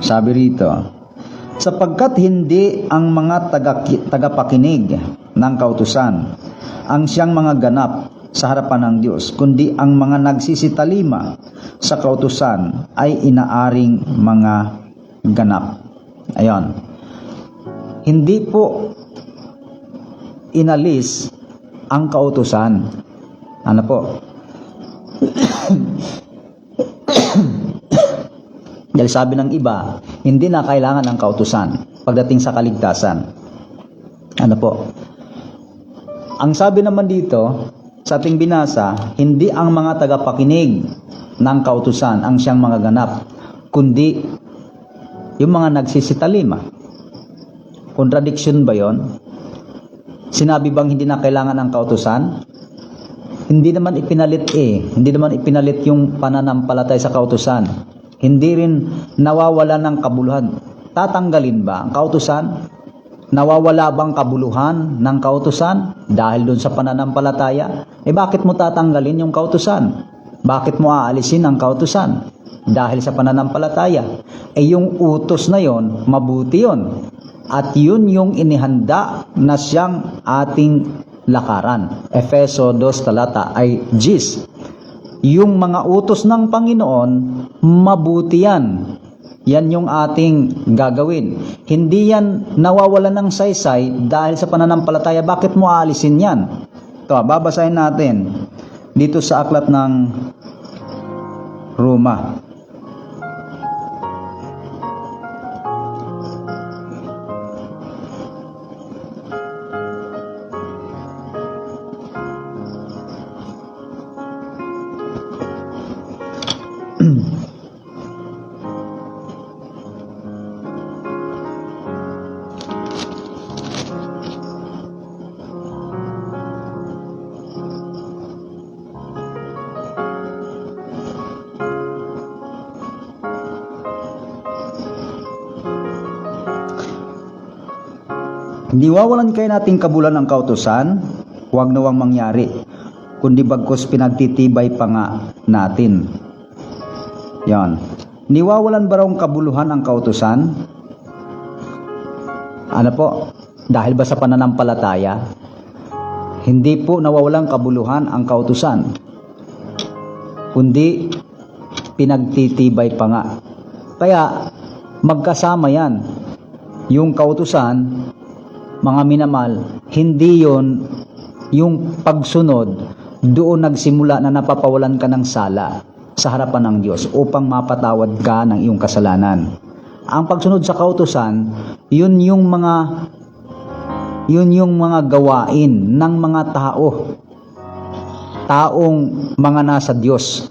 sabi rito, sapagkat hindi ang mga tagapakinig ng kautusan ang siyang mga ganap sa harapan ng Diyos, kundi ang mga nagsisitalima sa kautusan ay inaaring mga ganap. Ayon. Hindi po inalis ang kautusan. Ano po? Dahil sabi ng iba, hindi na kailangan ng kautusan pagdating sa kaligtasan. Ano po? Ang sabi naman dito, sa ating binasa, hindi ang mga tagapakinig ng kautusan ang siyang mga ganap, kundi yung mga nagsisitalima. Contradiction ba yon? Sinabi bang hindi na kailangan ng kautusan? Hindi naman ipinalit Hindi naman ipinalit yung pananampalataya sa kautusan. Hindi rin nawawala ng kabuluhan. Tatanggalin ba ang kautusan? Nawawala bang kabuluhan ng kautusan dahil doon sa pananampalataya? Bakit mo tatanggalin yung kautusan? Bakit mo aalisin ang kautusan? Dahil sa pananampalataya. Yung utos na yon, mabuti yon. At yun yung inihanda na siyang ating lakaran. Efeso 2 talata ay 10. Yung mga utos ng Panginoon, mabuti yan. Yan yung ating gagawin. Hindi yan nawawalan ng saysay dahil sa pananampalataya. Bakit mo aalisin yan? Ito, babasahin natin dito sa aklat ng Roma. Niwawalan kayo nating kabulan ng kautusan, huwag nawang mangyari, kundi bagkus pinagtitibay pa nga natin. Yan. Niwawalan ba raw kabuluhan ang kautusan? Ano po? Dahil ba sa pananampalataya? Hindi po nawawalang kabuluhan ang kautusan, kundi pinagtitibay pa nga. Kaya magkasama yan. Yung kautusan, mga minamahal, hindi yon yung pagsunod doon nagsimula na napapawalan ka ng sala sa harapan ng Diyos upang mapatawad ka ng iyong kasalanan. Ang pagsunod sa kautusan, yun yung mga gawain ng mga taong mga nasa Diyos.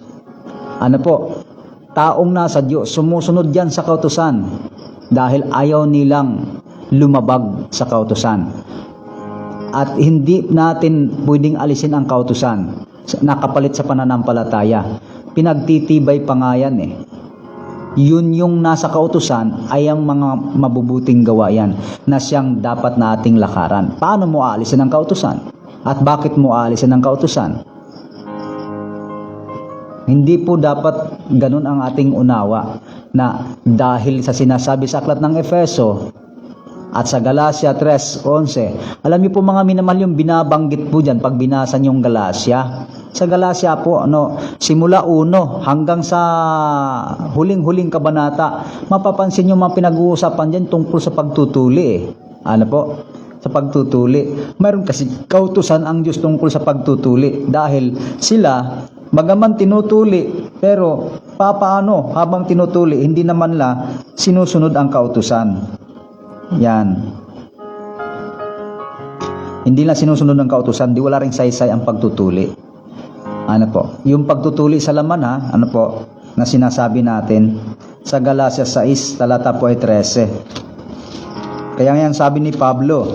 Ano po? Taong nasa Diyos, sumusunod yan sa kautusan dahil ayaw nilang lumabag sa kautusan. At hindi natin pwedeng alisin ang kautusan nakapalit sa pananampalataya. Pinagtitibay pa nga yan Yun yung nasa kautusan ay ang mga mabubuting gawayan na siyang dapat nating lakaran. Paano mo aalisin ang kautusan? At bakit mo aalisin ang kautusan? Hindi po dapat ganun ang ating unawa na dahil sa sinasabi sa aklat ng Efeso at sa Galacia 3:11. Alam niyo po mga minamahal, yung binabanggit po dyan pag binasa niyong Galacia, Sa Galacia po, simula 1 hanggang sa huling-huling kabanata, mapapansin nyo mga pinag-uusapan dyan tungkol sa pagtutuli eh. Ano po? Sa pagtutuli. Mayroon kasi kautusan ang Diyos tungkol sa pagtutuli dahil sila, bagaman tinutuli, pero papaano habang tinutuli, hindi naman sinusunod ang kautusan. Yan. Hindi lang sinusunod ng kautusan, di wala ring saysay ang pagtutuli. Ano po? Yung pagtutuli sa laman na sinasabi natin sa Galacia 6, talata po ay 13. Kaya yan sabi ni Pablo,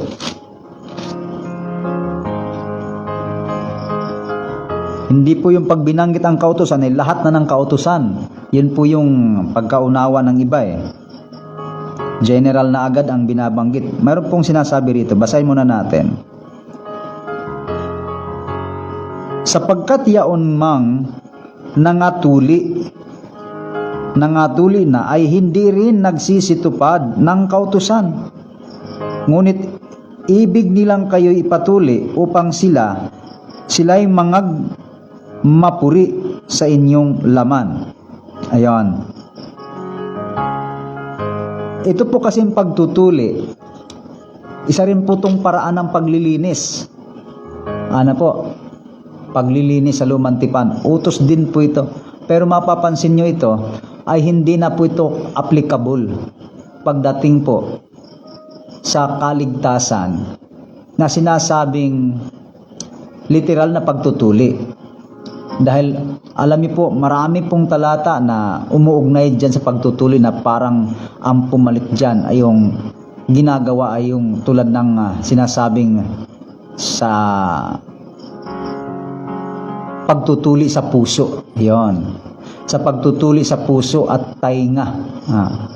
hindi po yung pagbinanggit ang kautusan ay lahat na ng kautusan. Yun po yung pagkaunawa ng iba eh. General na agad ang binabanggit. Mayroon pong sinasabi rito, basahin muna natin. Sapagkat yaon mang nangatuli na ay hindi rin nagsisitupad ng kautusan. Ngunit ibig nilang kayo ipatuli upang sila'y mapuri sa inyong laman. Ayan. Ito po kasing pagtutuli, isa rin po itong paraan ng paglilinis. Ano po? Paglilinis sa lumang tipan. Utos din po ito. Pero mapapansin nyo ito, ay hindi na po ito applicable pagdating po sa kaligtasan na sinasabing literal na pagtutuli. Dahil alam niyo po, marami pong talata na umuugnay dyan sa pagtutuli na parang ang pumalit dyan ay yung ginagawa ay yung tulad ng sinasabing sa pagtutuli sa puso. Yon. Sa pagtutuli sa puso at tainga.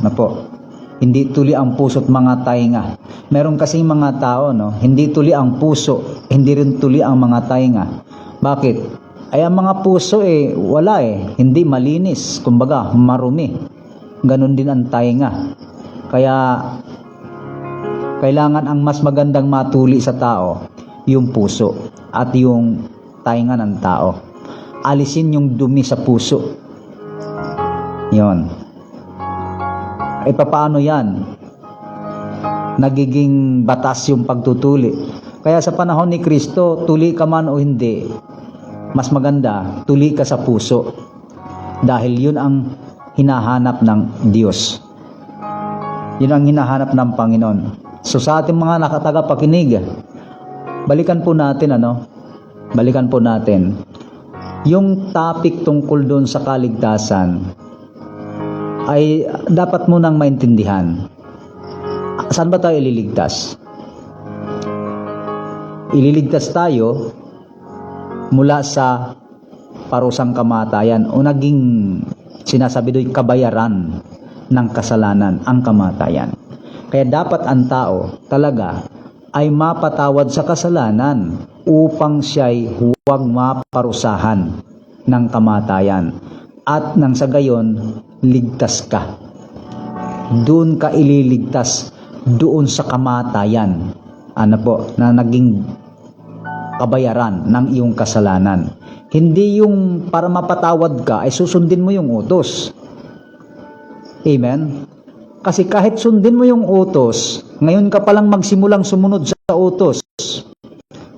Na po. Hindi tuli ang puso at mga tainga. Meron kasing mga tao, hindi tuli ang puso, hindi rin tuli ang mga tainga. Bakit? Ay ang mga puso wala hindi malinis, kumbaga marumi. Ganon din ang tainga. Kaya kailangan ang mas magandang matuli sa tao, yung puso at yung tainga ng tao. Alisin yung dumi sa puso. Yon. Paano yan? Nagiging batas yung pagtutuli. Kaya sa panahon ni Kristo, tuli ka man o hindi, mas maganda, tuli ka sa puso. Dahil yun ang hinahanap ng Diyos. Yun ang hinahanap ng Panginoon. So sa ating mga nakatagapakinig, balikan po natin yung topic tungkol doon sa kaligtasan ay dapat mo nang maintindihan. Saan ba tayo ililigtas? Ililigtas tayo mula sa parusang kamatayan o naging sinasabi doon kabayaran ng kasalanan, ang kamatayan. Kaya dapat ang tao talaga ay mapatawad sa kasalanan upang siya'y huwag maparusahan ng kamatayan at nang sa gayon ligtas ka. Doon ka ililigtas, doon sa kamatayan na naging kabayaran ng iyong kasalanan. Hindi yung para mapatawad ka ay susundin mo yung utos. Amen? Kasi kahit sundin mo yung utos, ngayon ka palang magsimulang sumunod sa utos.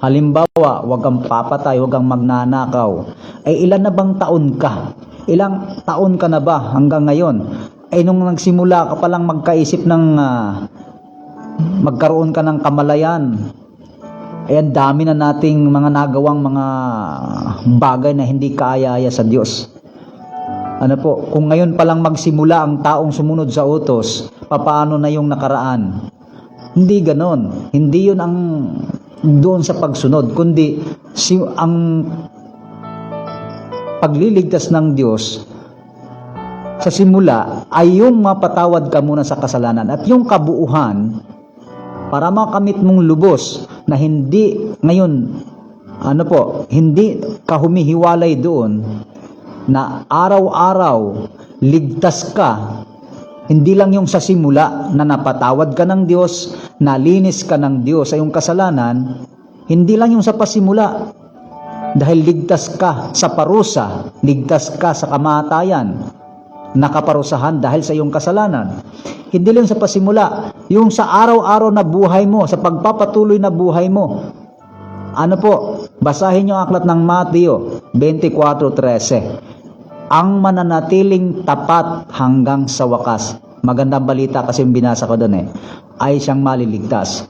Halimbawa, huwag kang papatay, huwag kang magnanakaw. Ay ilan na bang taon ka? Ilang taon ka na ba hanggang ngayon? Ay nung nagsimula ka palang magkaisip ng magkaroon ka ng kamalayan. Ay ang dami na nating mga nagawang mga bagay na hindi kaaya-aya sa Diyos. Kung ngayon palang magsimula ang taong sumunod sa utos, papaano na yung nakaraan? Hindi ganon. Hindi yun ang doon sa pagsunod, kundi ang pagliligtas ng Diyos sa simula ay yung mapatawad ka muna sa kasalanan at yung kabuuhan para makamit mong lubos na hindi ngayon hindi ka humihiwalay doon na araw-araw ligtas ka. Hindi lang yung sa simula na napatawad ka ng Diyos, nalinis ka ng Diyos sa iyong kasalanan, hindi lang yung sa pasimula. Dahil ligtas ka sa parusa, ligtas ka sa kamatayan, nakaparusahan dahil sa iyong kasalanan. Hindi lang sa pasimula, yung sa araw-araw na buhay mo, sa pagpapatuloy na buhay mo. Ano po, basahin yung aklat ng Mateo 24:13. Ang mananatiling tapat hanggang sa wakas. Magandang balita kasi yung binasa ko doon ay siyang maliligtas.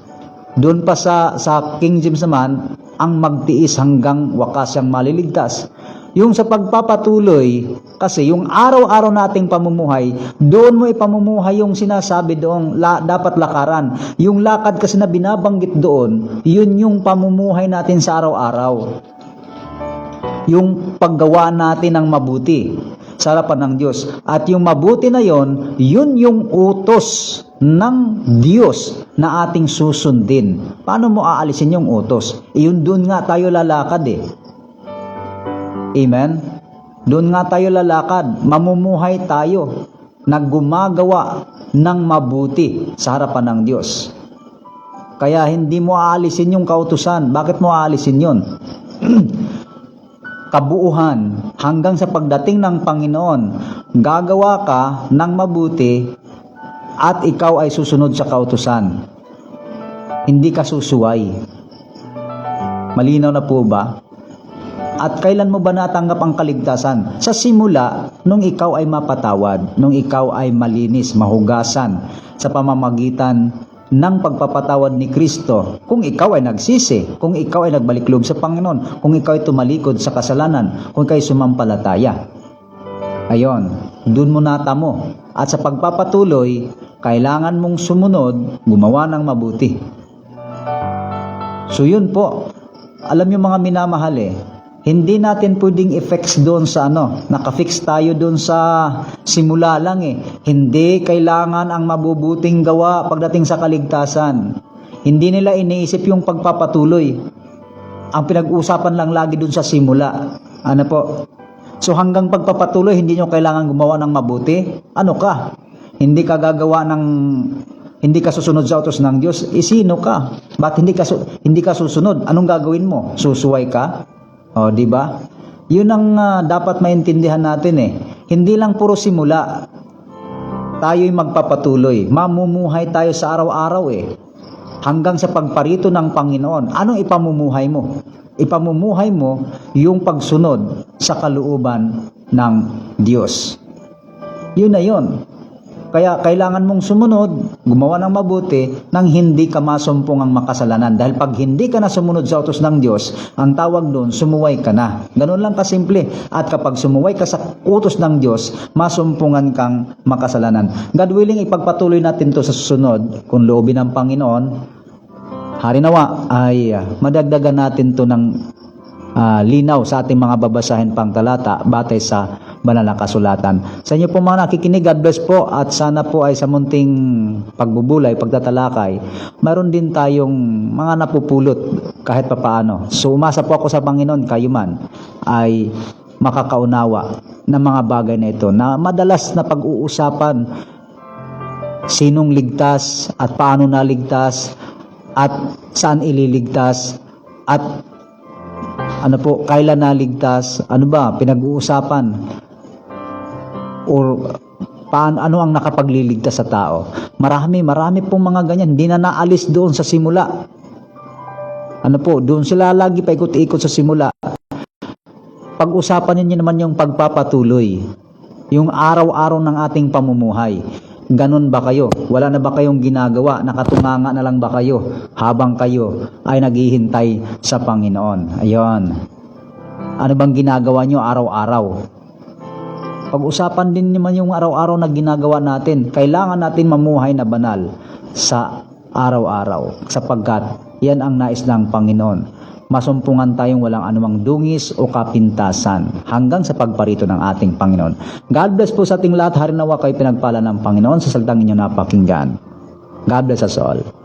Doon pa sa King James naman, ang magtiis hanggang wakas siyang maliligtas. Yung sa pagpapatuloy, kasi yung araw-araw nating pamumuhay, doon mo ipamumuhay yung sinasabi doong dapat lakaran. Yung lakad kasi na binabanggit doon, yun yung pamumuhay natin sa araw-araw. Yung paggawa natin ng mabuti sa harapan ng Diyos. At yung mabuti na yon, yun yung utos ng Diyos na ating susundin. Paano mo aalisin yung utos? Yun doon nga tayo lalakad Amen? Doon nga tayo lalakad. Mamumuhay tayo na gumagawa ng mabuti sa harapan ng Diyos. Kaya hindi mo aalisin yung kautusan. Bakit mo aalisin yun? Kabuuhan, hanggang sa pagdating ng Panginoon, gagawa ka ng mabuti at ikaw ay susunod sa kautusan. Hindi ka susuway. Malinaw na po ba? At kailan mo ba natanggap ang kaligtasan? Sa simula, nung ikaw ay mapatawad, nung ikaw ay malinis, mahugasan sa pamamagitan ng pagpapatawad ni Kristo, kung ikaw ay nagsisi, kung ikaw ay nagbalik loob sa Panginoon, kung ikaw ay tumalikod sa kasalanan, kung ikaw ay sumampalataya. Ayon, dun mo natamo. At sa pagpapatuloy, kailangan mong sumunod, gumawa ng mabuti. So yun po, alam yung mga minamahal hindi natin pwedeng effects doon sa nakafix tayo doon sa simula lang Hindi kailangan ang mabubuting gawa pagdating sa kaligtasan. Hindi nila iniisip yung pagpapatuloy. Ang pinag-uusapan lang lagi doon sa simula. Ano po? So hanggang pagpapatuloy, hindi nyo kailangan gumawa ng mabuti? Ano ka? Hindi ka gagawa hindi ka susunod sa utos ng Diyos? Sino ka? Ba't hindi ka susunod? Anong gagawin mo? Susuway ka? O, di ba? Yun ang dapat maintindihan natin Hindi lang puro simula. Tayo'y magpapatuloy. Mamumuhay tayo sa araw-araw Hanggang sa pagparito ng Panginoon. Anong ipamumuhay mo? Ipamumuhay mo yung pagsunod sa kalooban ng Diyos. Yun na yun. Kaya kailangan mong sumunod, gumawa ng mabuti, nang hindi ka masumpong ang makasalanan. Dahil pag hindi ka na sumunod sa utos ng Diyos, ang tawag doon, sumuway ka na. Ganun lang kasimple. At kapag sumuway ka sa utos ng Diyos, masumpungan kang makasalanan. God willing, ipagpatuloy natin to sa susunod, kung loobin ng Panginoon. Harinawa ay madagdagan natin to ng linaw sa ating mga babasahin pang talata batay sa banal na kasulatan. Sa inyo po mga nakikinig, God bless po, at sana po ay sa munting pagbubulay, pagtatalakay, mayroon din tayong mga napupulot kahit papaano. So umasa po ako sa Panginoon, kayo man ay makakaunawa ng mga bagay na ito na madalas na pag-uusapan. Sinong ligtas at paano naligtas at saan ililigtas at kailan naligtas, pinag-uusapan or ano ang nakapagliligtas sa tao. Marami pong mga ganyan, hindi na naalis doon sa simula. Doon sila lagi paikot-ikot sa simula. Pag-usapan niyo naman yung pagpapatuloy, yung araw-araw ng ating pamumuhay. Ganon ba kayo? Wala na ba kayong ginagawa? Nakatunganga na lang ba kayo habang kayo ay naghihintay sa Panginoon? Ayon. Ano bang ginagawa nyo araw-araw? Pag-usapan din naman yung araw-araw na ginagawa natin. Kailangan natin mamuhay na banal sa araw-araw sapagkat yan ang nais ng Panginoon. Masumpungan tayong walang anumang dungis o kapintasan hanggang sa pagparito ng ating Panginoon. God bless po sa ating lahat. Harinawa kayo pinagpala ng Panginoon sa salitang inyo napakinggan. God bless us all.